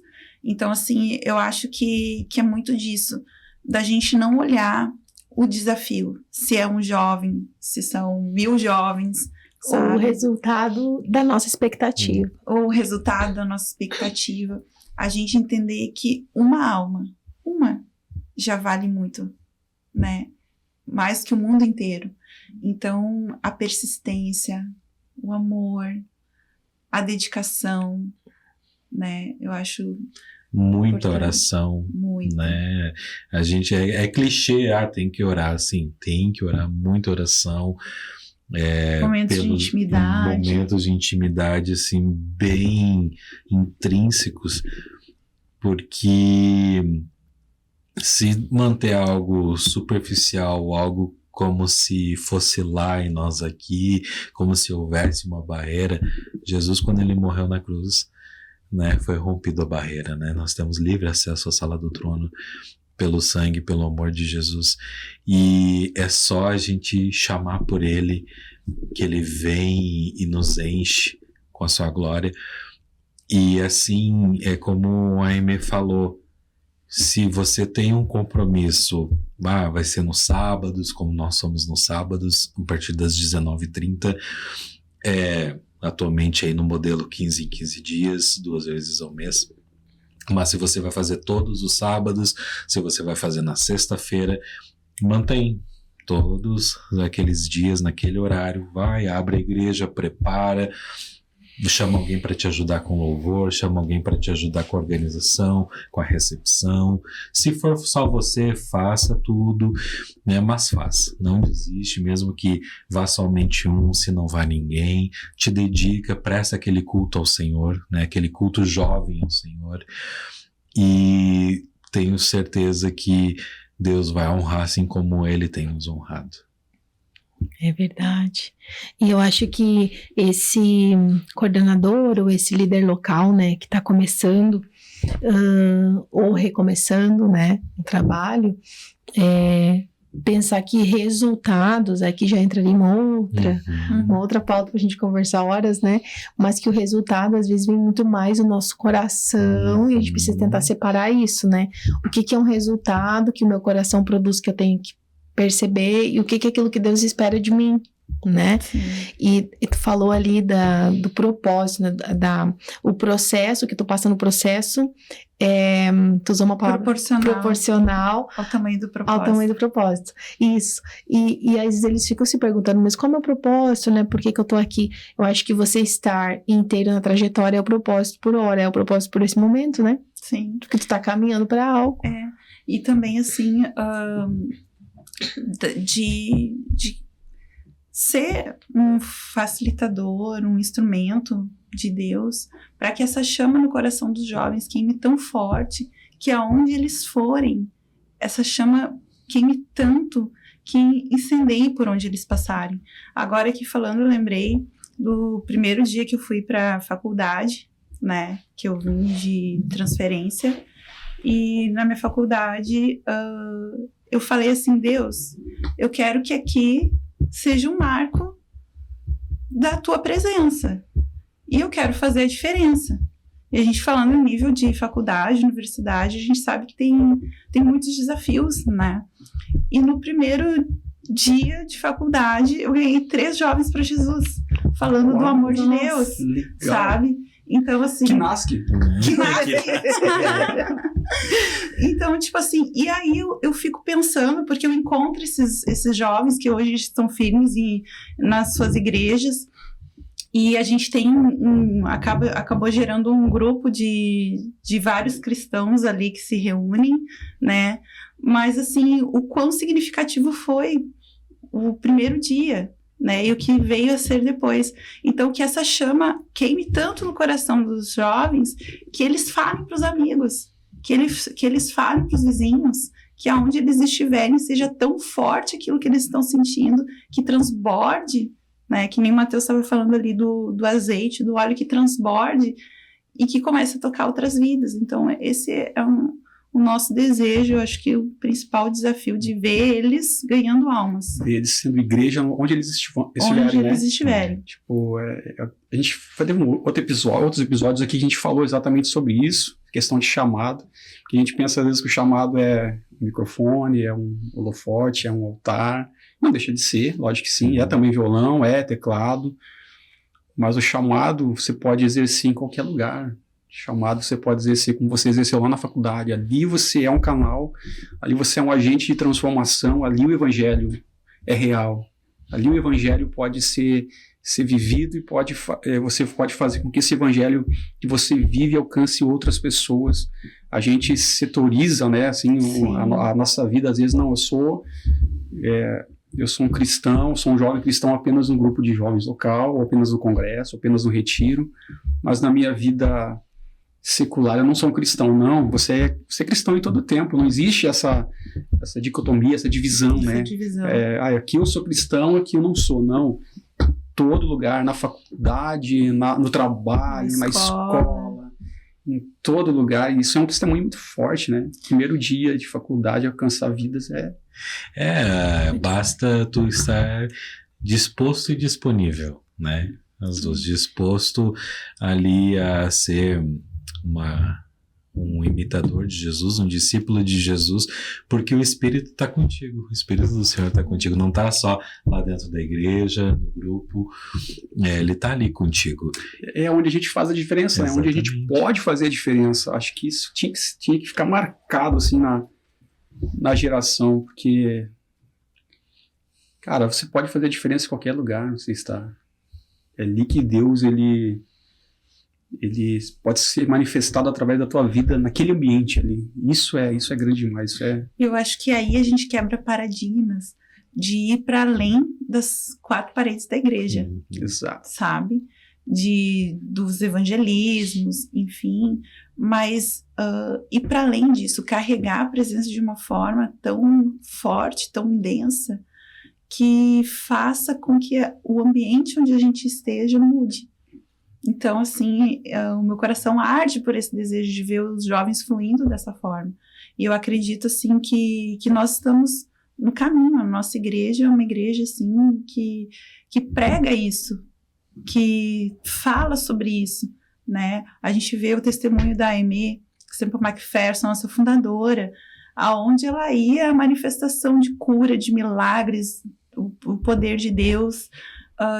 Então, assim, eu acho que é muito disso, da gente não olhar o desafio, se é um jovem, se são 1000 jovens, sabe? Ou o resultado da nossa expectativa. Ou o resultado da nossa expectativa. A gente entender que uma alma, já vale muito, né? Mais que o mundo inteiro. Então, a persistência, o amor, a dedicação, né? Eu acho... Muita oração, muito. Né? A gente é clichê, tem que orar, sim, tem que orar, muita oração. Momentos de intimidade. Momentos de intimidade, assim, bem intrínsecos, porque se manter algo superficial, algo como se fosse lá e nós aqui, como se houvesse uma barreira, Jesus, quando ele morreu na cruz, né, foi rompido a barreira, né? Nós temos livre acesso à sala do trono pelo sangue, pelo amor de Jesus, e é só a gente chamar por ele, que ele vem e nos enche com a sua glória. E assim, é como a Aimee falou, se você tem um compromisso, vai ser nos sábados, como nós somos nos sábados, a partir das 19h30, atualmente aí no modelo 15 em 15 dias, 2 vezes ao mês. Mas se você vai fazer todos os sábados, se você vai fazer na sexta-feira, mantém todos aqueles dias naquele horário, abre a igreja, prepara, chama alguém para te ajudar com louvor, chama alguém para te ajudar com a organização, com a recepção. Se for só você, faça tudo, né? Mas faça, não desiste, mesmo que vá somente um, se não vá ninguém, te dedica, presta aquele culto ao Senhor, né? Aquele culto jovem ao Senhor, e tenho certeza que Deus vai honrar assim como Ele tem nos honrado. É verdade. E eu acho que esse coordenador ou esse líder local, né, que está começando ou recomeçando, né, o trabalho, pensar que resultados, aqui já entraria uma outra pauta para a gente conversar horas, né, mas que o resultado às vezes vem muito mais do nosso coração e a gente precisa tentar separar isso, né, o que é um resultado que o meu coração produz que eu tenho que perceber e o que é aquilo que Deus espera de mim, né? E tu falou ali do propósito, né? O processo, que tu passa no processo, tu usou uma palavra proporcional ao tamanho do propósito. Ao tamanho do propósito, isso. E às vezes eles ficam se perguntando, mas qual é o propósito, né? Por que eu tô aqui? Eu acho que você estar inteiro na trajetória é o propósito por hora, é o propósito por esse momento, né? Sim. Porque tu tá caminhando para algo. E também, assim, de ser um facilitador, um instrumento de Deus, para que essa chama no coração dos jovens queime tão forte, que aonde eles forem, essa chama queime tanto, que incendeie por onde eles passarem. Agora aqui falando, eu lembrei do primeiro dia que eu fui para a faculdade, né, que eu vim de transferência, e na minha faculdade eu falei assim, Deus, eu quero que aqui seja um marco da tua presença. E eu quero fazer a diferença. E a gente falando em nível de faculdade, universidade, a gente sabe que tem muitos desafios, né? E no primeiro dia de faculdade, eu ganhei 3 jovens para Jesus, falando do amor de Deus, legal. Sabe? Então, assim... Que nasce. Então, tipo assim, e aí eu fico pensando, porque eu encontro esses jovens que hoje estão firmes nas suas igrejas, e a gente tem acabou gerando um grupo de vários cristãos ali que se reúnem, né? Mas, assim, o quão significativo foi o primeiro dia, né, e o que veio a ser depois. Então, que essa chama queime tanto no coração dos jovens, que eles falem para os amigos, que eles falem para os vizinhos, que aonde eles estiverem seja tão forte aquilo que eles estão sentindo, que transborde, né, que nem o Matheus estava falando ali do azeite, do óleo, que transborde e que comece a tocar outras vidas. Então, esse é o nosso desejo, eu acho que o principal desafio de ver eles ganhando almas. Ver eles sendo igreja onde eles estiverem, onde né? eles estiverem. Tipo, a gente teve outros episódios aqui que a gente falou exatamente sobre isso, questão de chamado, que a gente pensa às vezes que o chamado é um microfone, é um holofote, é um altar. Não deixa de ser, lógico que sim, é também violão, é teclado, mas o chamado você pode exercer em qualquer lugar. Chamado você pode exercer como você exerceu lá na faculdade. Ali você é um canal, ali você é um agente de transformação, ali o evangelho é real. Ali o evangelho pode ser vivido e você pode fazer com que esse evangelho que você vive alcance outras pessoas. A gente setoriza, né, assim, a nossa vida, às vezes, não, eu sou um cristão, sou um jovem cristão apenas no grupo de jovens local, ou apenas no congresso, ou apenas no retiro, mas na minha vida secular eu não sou um cristão, não, você é cristão em todo o tempo, não existe essa dicotomia, essa divisão, né? Aqui eu sou cristão, aqui eu não sou, não. Em todo lugar, na faculdade, no trabalho, na escola, em todo lugar, e isso é um testemunho muito forte, né? Primeiro dia de faculdade, alcançar vidas basta tu estar disposto e disponível, né? As duas, disposto ali a ser um imitador de Jesus, um discípulo de Jesus, porque o Espírito está contigo, o Espírito do Senhor está contigo, não está só lá dentro da igreja, no grupo, ele está ali contigo. É onde a gente faz a diferença, né? Onde a gente pode fazer a diferença. Acho que isso tinha que ficar marcado assim na geração, porque, cara, você pode fazer a diferença em qualquer lugar onde você está. É ali que Deus, ele ele pode ser manifestado através da tua vida naquele ambiente ali. Isso é grande demais. Eu acho que aí a gente quebra paradigmas de ir para além das 4 paredes da igreja, Exato. sabe? Dos evangelismos, enfim, mas ir para além disso, carregar a presença de uma forma tão forte, tão densa, que faça com que o ambiente onde a gente esteja mude. Então, assim, o meu coração arde por esse desejo de ver os jovens fluindo dessa forma. E eu acredito, assim, que nós estamos no caminho. A nossa igreja é uma igreja, assim, que prega isso, que fala sobre isso, né? A gente vê o testemunho da Aimee Semple McPherson, nossa fundadora, aonde ela ia a manifestação de cura, de milagres, o poder de Deus,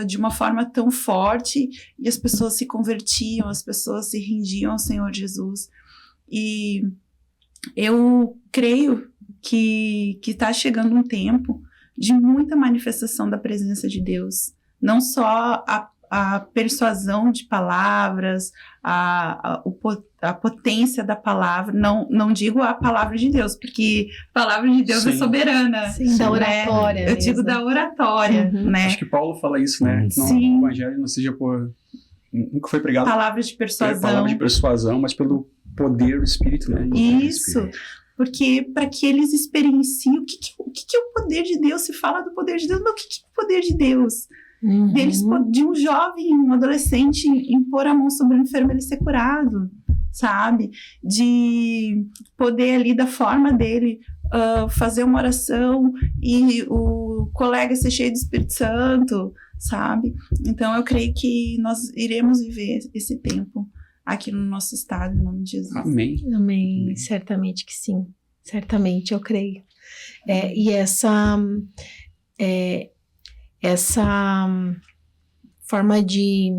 de uma forma tão forte, e as pessoas se convertiam, as pessoas se rendiam ao Senhor Jesus. E eu creio que está chegando um tempo de muita manifestação da presença de Deus, não só a persuasão de palavras, a potência da palavra, não digo a palavra de Deus, porque a palavra de Deus Sim. é soberana. Sim, da oratória. Eu digo mesmo. da oratória, né? Acho que Paulo fala isso, né? Que Sim. o evangelho não seja nunca foi pregado Palavras de persuasão. palavra de persuasão, mas pelo poder do Espírito, né? Isso, porque para que eles experienciem o que é o poder de Deus. Se fala do poder de Deus, mas o que é o poder de Deus? Uhum. De um jovem, um adolescente impor a mão sobre o enfermo, ele ser curado, sabe? De poder ali, da forma dele, fazer uma oração e o colega ser cheio do Espírito Santo, sabe? Então eu creio que nós iremos viver esse tempo aqui no nosso estado, em nome de Jesus. Amém. Amém. Certamente que sim. Certamente, eu creio. E essa forma de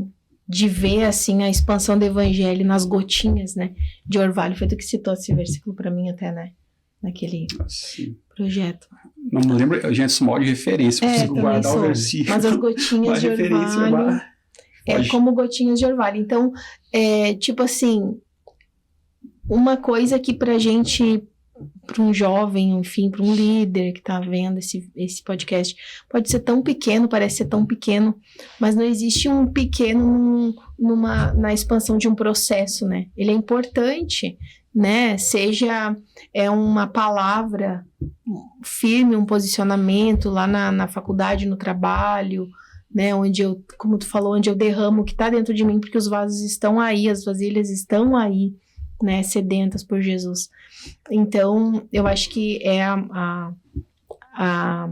ver, assim, a expansão do evangelho nas gotinhas, né? De orvalho. Foi tu que citou esse versículo para mim até, né? Naquele Assim, projeto. não me lembro, a gente só de referência, consigo também guardar sou. o versículo. Mas as gotinhas Mas de referência, orvalho... pode. como gotinhas de orvalho. Então, tipo assim, uma coisa que pra gente, pra um jovem, enfim, pra um líder que tá vendo esse podcast, pode ser tão pequeno, parece ser tão pequeno, mas não existe um pequeno na expansão de um processo, né? Ele é importante, né? Seja uma palavra firme, um posicionamento lá na faculdade, no trabalho, né, onde eu, como tu falou, onde eu derramo o que está dentro de mim, porque os vasos estão aí, as vasilhas estão aí, né, sedentas por Jesus. Então, eu acho que é a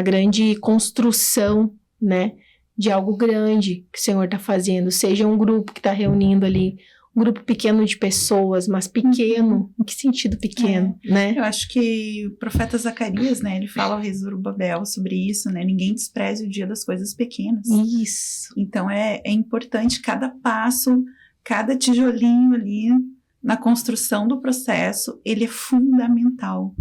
grande construção, né, de algo grande que o Senhor está fazendo, seja um grupo que está reunindo ali, um grupo pequeno de pessoas, mas pequeno, em que sentido pequeno, né? Eu acho que o profeta Zacarias, né, ele fala ao rei Zorobabel sobre isso, né, ninguém despreze o dia das coisas pequenas. Isso. Então é importante cada passo, cada tijolinho ali na construção do processo, ele é fundamental.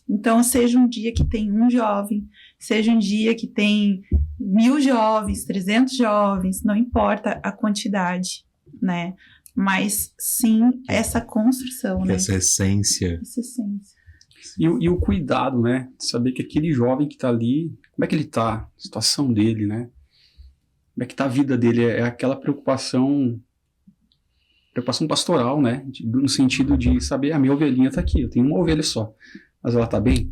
Então, seja um dia que tem um jovem, seja um dia que tem 1000 jovens, 300 jovens, não importa a quantidade, né? Mas sim essa construção, né? Essa essência. Essa essência. E o cuidado, né? De saber que aquele jovem que tá ali, como é que ele tá? A situação dele, né? Como é que tá a vida dele? É aquela preocupação pastoral, né? No sentido de saber, a minha ovelhinha tá aqui, eu tenho uma ovelha só, mas ela tá bem?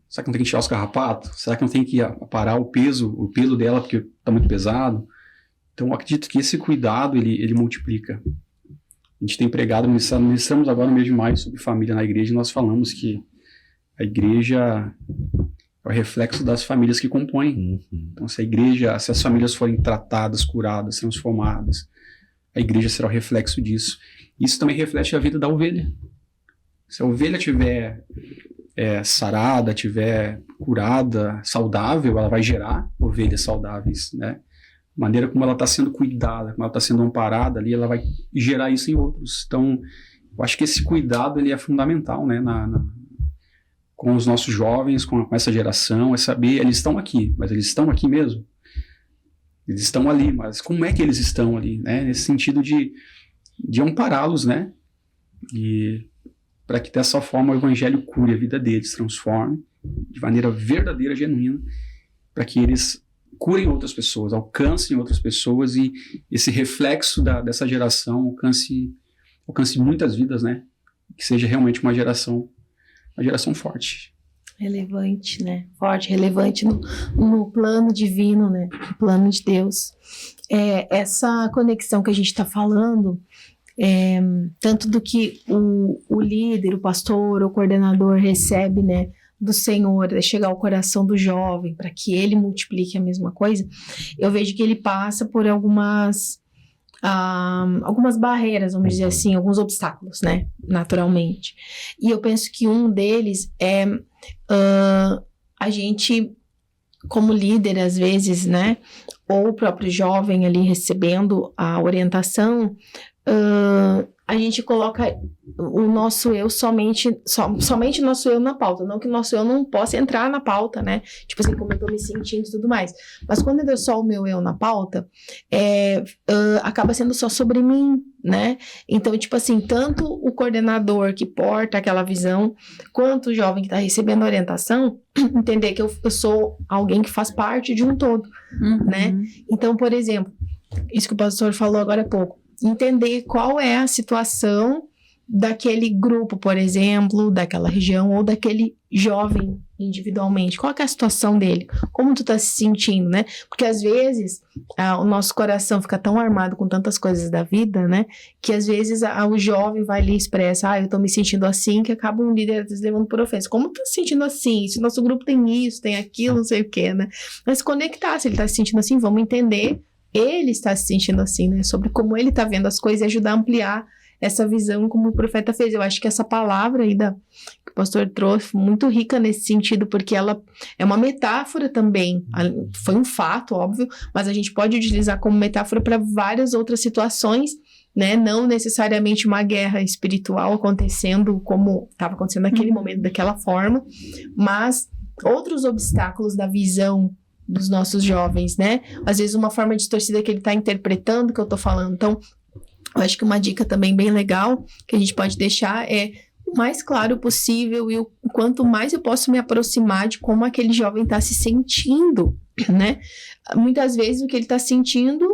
Será que não tem que tirar os carrapatos? Será que não tem que parar o pelo dela porque tá muito pesado? Então, eu acredito que esse cuidado, ele multiplica. A gente tem pregado, ministramos agora no mês de maio sobre família na igreja, e nós falamos que a igreja é o reflexo das famílias que compõem. Então, se as famílias forem tratadas, curadas, transformadas, a igreja será o reflexo disso. Isso também reflete a vida da ovelha. Se a ovelha estiver sarada, estiver curada, saudável, ela vai gerar ovelhas saudáveis, né? A maneira como ela está sendo cuidada, como ela está sendo amparada ali, ela vai gerar isso em outros. Então, eu acho que esse cuidado ele é fundamental, né, com os nossos jovens, com essa geração, é saber, eles estão aqui, mas eles estão aqui mesmo? Eles estão ali, mas como é que eles estão ali, né? Nesse sentido de ampará-los, né? E para que dessa forma o evangelho cure a vida deles, transforme de maneira verdadeira, genuína, para que eles curem outras pessoas, alcancem outras pessoas e esse reflexo dessa geração alcance muitas vidas, né? Que seja realmente uma geração forte. Relevante, né? Forte, relevante no plano divino, né? No plano de Deus. Essa conexão que a gente está falando, tanto do que o líder, o pastor, o coordenador recebe, né? Do Senhor, chegar ao coração do jovem, para que ele multiplique a mesma coisa, eu vejo que ele passa por algumas barreiras, vamos dizer assim, alguns obstáculos, né, naturalmente. E eu penso que um deles é a gente, como líder, às vezes, né, ou o próprio jovem ali recebendo a orientação, a gente coloca o nosso eu somente o nosso eu na pauta, não que o nosso eu não possa entrar na pauta, né? Tipo assim, como eu tô me sentindo e tudo mais. Mas quando é só o meu eu na pauta, acaba sendo só sobre mim, né? Então, tipo assim, tanto o coordenador que porta aquela visão, quanto o jovem que tá recebendo a orientação, entender que eu sou alguém que faz parte de um todo, né? Então, por exemplo, isso que o pastor falou agora há pouco, entender qual é a situação daquele grupo, por exemplo, daquela região ou daquele jovem individualmente. Qual é a situação dele? Como tu tá se sentindo, né? Porque às vezes o nosso coração fica tão armado com tantas coisas da vida, né? Que às vezes o jovem vai ali e expressa, eu tô me sentindo assim, que acaba um líder às vezes levando por ofensa. Como tu tá se sentindo assim? Se o nosso grupo tem isso, tem aquilo, não sei o quê, né? Mas conectar, se ele tá se sentindo assim, vamos entender ele está se sentindo assim, né? Sobre como ele está vendo as coisas e ajudar a ampliar essa visão como o profeta fez. Eu acho que essa palavra aí que o pastor trouxe muito rica nesse sentido, porque ela é uma metáfora também. Foi um fato, óbvio, mas a gente pode utilizar como metáfora para várias outras situações, né? Não necessariamente uma guerra espiritual acontecendo como estava acontecendo naquele momento, daquela forma, mas outros obstáculos da visão dos nossos jovens, né? Às vezes uma forma distorcida que ele está interpretando o que eu estou falando. Então, eu acho que uma dica também bem legal que a gente pode deixar é o mais claro possível e o quanto mais eu posso me aproximar de como aquele jovem está se sentindo, né? Muitas vezes o que ele está sentindo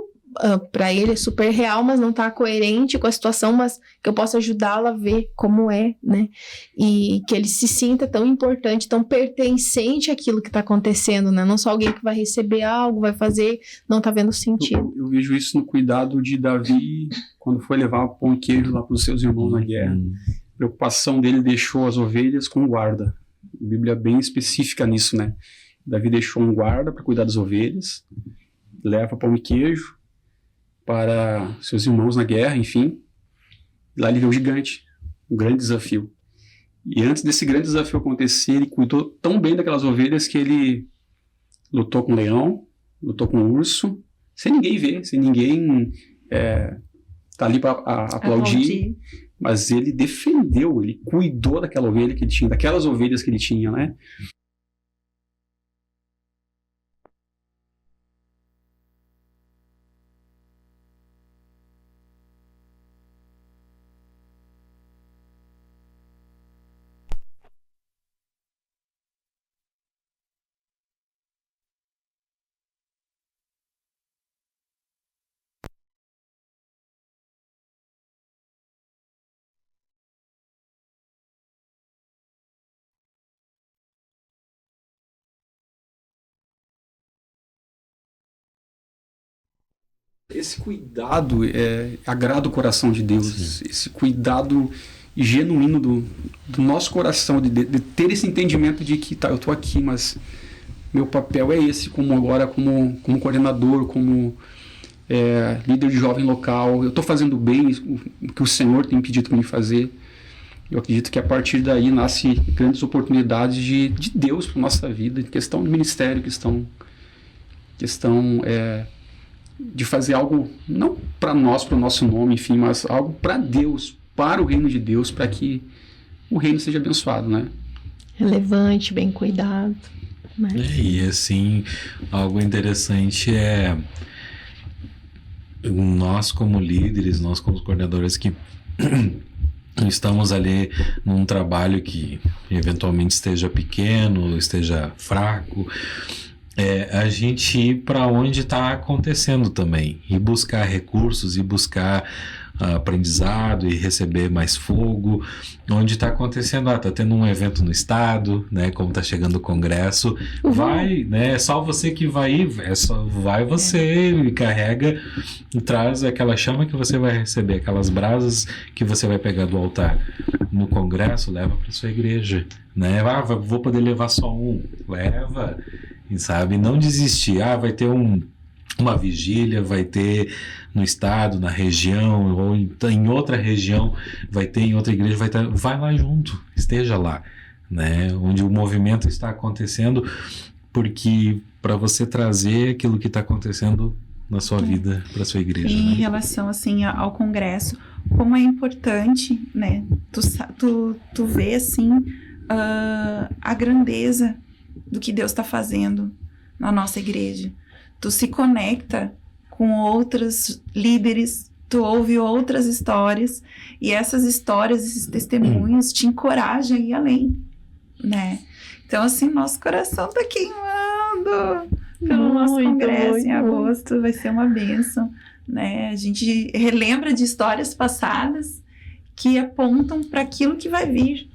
para ele é super real, mas não está coerente com a situação, mas que eu possa ajudá-lo a ver como é, né? E que ele se sinta tão importante, tão pertencente àquilo que está acontecendo, né? Não só alguém que vai receber algo, vai fazer, não está vendo sentido. Eu vejo isso no cuidado de Davi, quando foi levar pão e queijo lá para os seus irmãos na guerra. A preocupação dele deixou as ovelhas com guarda. A Bíblia é bem específica nisso, né? Davi deixou um guarda para cuidar das ovelhas, leva pão e queijo para seus irmãos na guerra, enfim. Lá ele vê o gigante, um grande desafio. E antes desse grande desafio acontecer, ele cuidou tão bem daquelas ovelhas que ele lutou com o leão, lutou com o urso, sem ninguém ver, sem ninguém tá ali para aplaudir. Mas ele defendeu, ele cuidou daquela ovelha que ele tinha, daquelas ovelhas que ele tinha, né? Esse cuidado agrada o coração de Deus. Sim. Esse cuidado genuíno do nosso coração, de ter esse entendimento de que eu estou aqui, mas meu papel é esse, como coordenador, como líder de jovem local. Eu estou fazendo bem o que o Senhor tem pedido para mim fazer. Eu acredito que a partir daí nasce grandes oportunidades de Deus para a nossa vida, questão de ministério, questão de fazer algo, não para nós, para o nosso nome, enfim, mas algo para Deus, para o reino de Deus, para que o reino seja abençoado, né? Relevante, bem cuidado. Né? E assim, algo interessante nós como líderes, nós como coordenadores que estamos ali num trabalho que eventualmente esteja pequeno, esteja fraco, a gente ir para onde está acontecendo também, e buscar recursos, e buscar aprendizado, e receber mais fogo, onde está acontecendo, está tendo um evento no estado, né, como está chegando o congresso, vai, né, é só você que vai ir, só vai você, e carrega, e traz aquela chama que você vai receber, aquelas brasas que você vai pegar do altar no congresso, leva para sua igreja, né, vou poder levar só um, leva, e sabe, não desistir, vai ter uma vigília, vai ter no estado, na região, ou em outra região, vai ter em outra igreja, vai lá junto, esteja lá, né, onde o movimento está acontecendo, porque para você trazer aquilo que está acontecendo na sua vida para sua igreja. Em né? relação, assim, ao congresso, como é importante, né, tu vê, assim, a grandeza do que Deus está fazendo na nossa igreja. Tu se conecta com outros líderes, tu ouve outras histórias, e essas histórias, esses testemunhos te encorajam a ir além, né? Então, assim, nosso coração tá queimando pelo nosso congresso em agosto, vai ser uma bênção, né? A gente relembra de histórias passadas que apontam para aquilo que vai vir,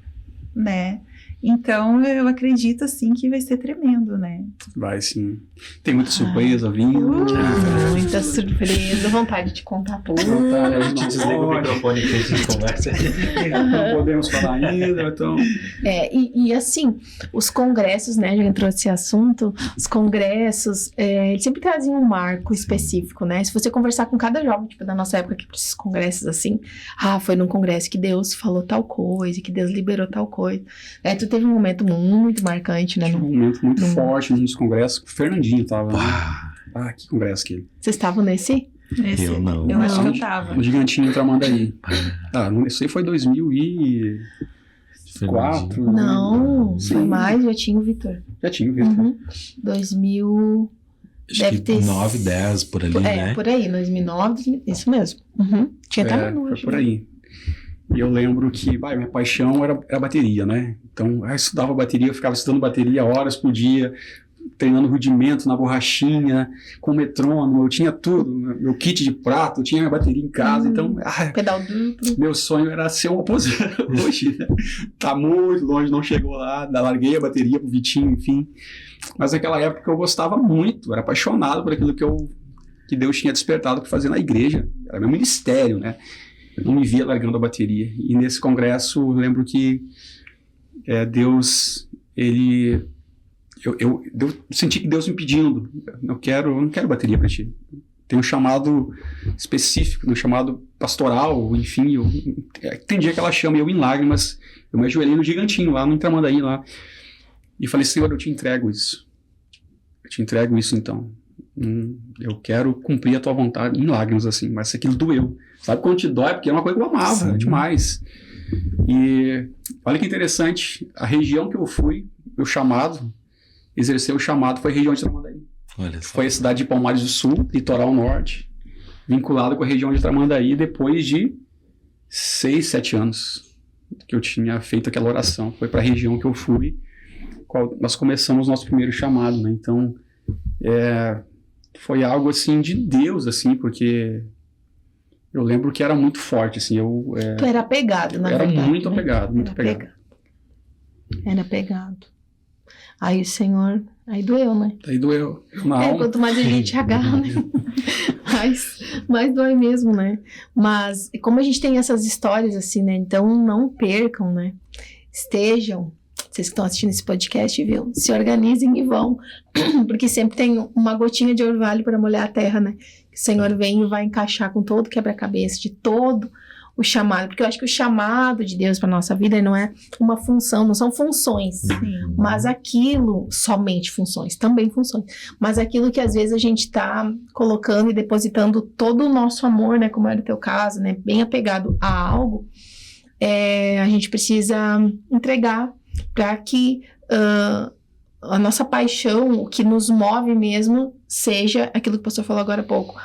né? Então, eu acredito, assim, que vai ser tremendo, né? Vai, sim. Tem muita surpresa vindo. Muita surpresa. Vontade de contar tudo. A gente desliga o microfone que a gente conversa. Não podemos falar ainda, então... E assim, os congressos, né, já entrou esse assunto, os congressos, eles sempre trazem um marco específico, né? Se você conversar com cada jovem, tipo, da nossa época, que para esses congressos assim, foi num congresso que Deus falou tal coisa, que Deus liberou tal coisa. Tu teve um momento muito marcante, né? Um momento muito forte nos congressos. O Fernandinho tava. Que congresso aquele. Vocês estavam nesse? Eu não. Eu acho que eu tava. No Gigantinho Tramandaí. Isso aí foi 2004. Não, Sim. foi mais, já tinha o Vitor. Já tinha o Vitor. 2000... Acho deve que ter 9, 10 por ali, né? Por aí, 2009, 2000, isso mesmo. Tinha até Manu, foi por aí. E eu lembro que minha paixão era bateria, né? Então, eu estudava bateria, eu ficava estudando bateria horas por dia, treinando rudimento na borrachinha, com metrônomo, eu tinha tudo, meu kit de prato, eu tinha minha bateria em casa, então... pedal duplo. Meu sonho era ser um opositor. Hoje, né? Tá muito longe, não chegou lá, larguei a bateria pro Vitinho, enfim. Mas naquela época eu gostava muito, era apaixonado por aquilo que Deus tinha despertado para fazer na igreja, era meu ministério, né? Eu não me via largando a bateria. E nesse congresso, eu lembro que Deus, eu senti que Deus me pedindo, eu não quero bateria para ti. Tem um chamado específico, um chamado pastoral, enfim, eu entendi aquela chama, eu em lágrimas, eu me ajoelhei no Gigantinho, lá no Tramandaí, lá, e falei, Senhor, eu te entrego isso. Eu te entrego isso, então. Eu quero cumprir a tua vontade em lágrimas, assim, mas aquilo doeu. Sabe quando te dói? Porque é uma coisa que eu amava demais. E olha que interessante, a região que eu fui, exercer o chamado foi a região de Tramandaí. Foi a cidade de Palmares do Sul, litoral norte, vinculado com a região de Tramandaí, depois de 6, 7 anos que eu tinha feito aquela oração. Foi para a região que eu fui, nós começamos o nosso primeiro chamado, né? Então, foi algo assim de Deus, assim, porque eu lembro que era muito forte, assim, Tu era apegado, na verdade. Era muito apegado, muito apegado. Era apegado. Aí o Senhor, aí doeu, né? Aí doeu na alma. Quanto mais a gente agarra, né? mais dói mesmo, né? Mas como a gente tem essas histórias assim, né? Então não percam, né? Estejam, vocês que estão assistindo esse podcast, viu? Se organizem e vão. Porque sempre tem uma gotinha de orvalho para molhar a terra, né? Que o Senhor vem e vai encaixar com todo o quebra-cabeça, de todo o chamado. Porque eu acho que o chamado de Deus para nossa vida não é uma função, não são funções. Sim. Mas aquilo, somente funções, também funções. Mas aquilo que às vezes a gente está colocando e depositando todo o nosso amor, né? Como era o teu caso, né? Bem apegado a algo, a gente precisa entregar para que a nossa paixão, o que nos move mesmo, seja aquilo que o pastor falou agora há pouco,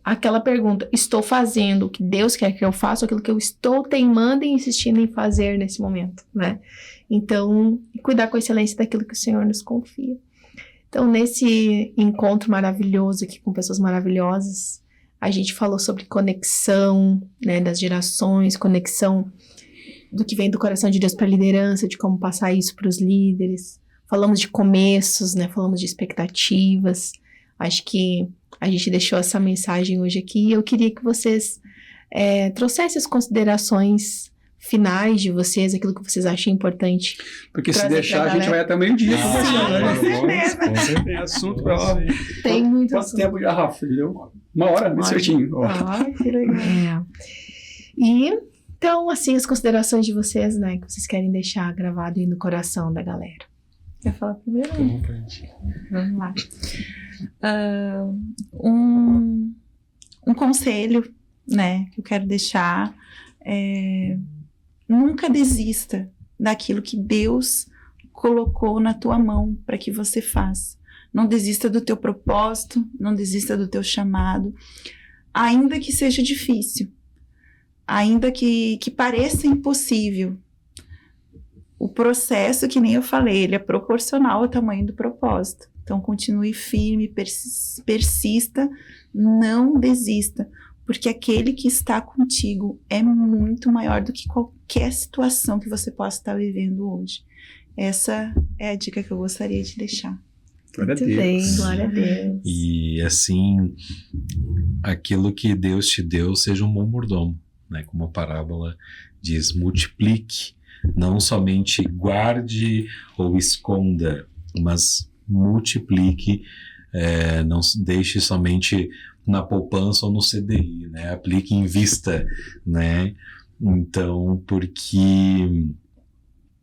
aquela pergunta, estou fazendo o que Deus quer que eu faça, ou aquilo que eu estou teimando e insistindo em fazer nesse momento, né? Então, cuidar com excelência daquilo que o Senhor nos confia. Então, nesse encontro maravilhoso aqui com pessoas maravilhosas, a gente falou sobre conexão, né, das gerações, conexão do que vem do coração de Deus para a liderança, de como passar isso para os líderes. Falamos de começos, né? Falamos de expectativas. Acho que a gente deixou essa mensagem hoje aqui e eu queria que vocês trouxessem as considerações finais de vocês, aquilo que vocês acham importante. Porque se deixar, a gente vai até meio-dia conversando, né? Com certeza. Tem assunto pra lá. Tem muito Quanto assunto. tempo já, Rafa? Deu 1 hora, bem certinho. Que legal. E, então, assim, as considerações de vocês, né, que vocês querem deixar gravado aí no coração da galera. Quer falar primeiro? Vamos lá. Um conselho, né, que eu quero deixar nunca desista daquilo que Deus colocou na tua mão para que você faça. Não desista do teu propósito, não desista do teu chamado, ainda que seja difícil, ainda que pareça impossível. O processo, que nem eu falei, ele é proporcional ao tamanho do propósito. Então, continue firme, persista, não desista, porque aquele que está contigo é muito maior do que qualquer situação que você possa estar vivendo hoje. Essa é a dica que eu gostaria de deixar. Glória a Muito Deus. bem, glória a Deus. E assim, aquilo que Deus te deu seja um bom mordomo, né? Como a parábola diz, multiplique, não somente guarde ou esconda, mas multiplique, não deixe somente na poupança ou no CDI, né? Aplique em vista, né? Então, porque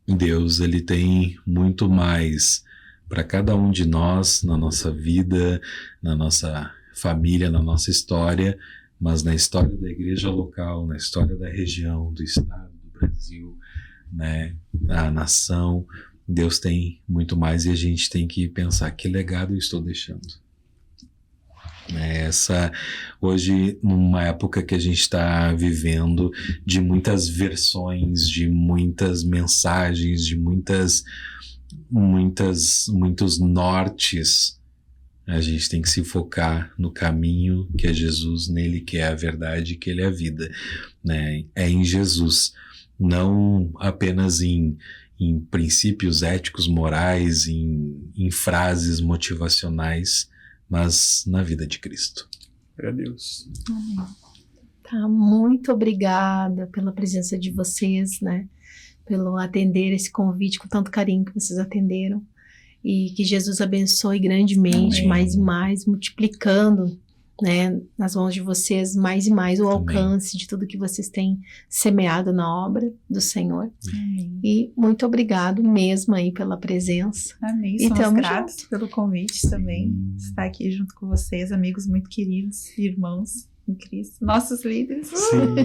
Deus, ele tem muito mais para cada um de nós, na nossa vida, na nossa família, na nossa história, mas na história da igreja local, na história da região, do estado, do Brasil, né? Da nação, Deus tem muito mais e a gente tem que pensar que legado eu estou deixando. Hoje, numa época que a gente está vivendo de muitas versões, de muitas mensagens, de muitos nortes, a gente tem que se focar no caminho que é Jesus, nele que é a verdade, que ele é a vida, né? É em Jesus, não apenas em princípios éticos, morais, em frases motivacionais, mas na vida de Cristo. Glória a Deus. Tá, muito obrigada pela presença de vocês, né? Pelo atender esse convite com tanto carinho que vocês atenderam. E que Jesus abençoe grandemente, Amém. mais e mais, multiplicando, né, nas mãos de vocês mais e mais o alcance de tudo que vocês têm semeado na obra do Senhor. Amém. E muito obrigado mesmo aí pela presença. Amém. E Somos tamo gratos pelo convite também, estar aqui junto com vocês, amigos muito queridos, irmãos em Cristo, nossos líderes. Sim.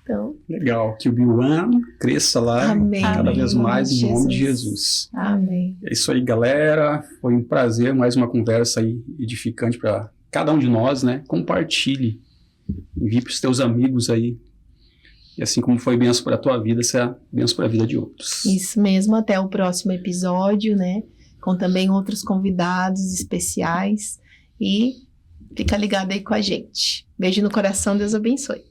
Então, Legal. Que o B1 cresça lá amém. cada vez Em mais em nome de Jesus. Jesus. Amém. É isso aí, galera. Foi um prazer, mais uma conversa aí edificante para cada um de nós, né? Compartilhe. Envie para os teus amigos aí. E assim como foi benção para a tua vida, seja benção para a vida de outros. Isso mesmo, até o próximo episódio, né? Com também outros convidados especiais. E fica ligado aí com a gente. Beijo no coração, Deus abençoe.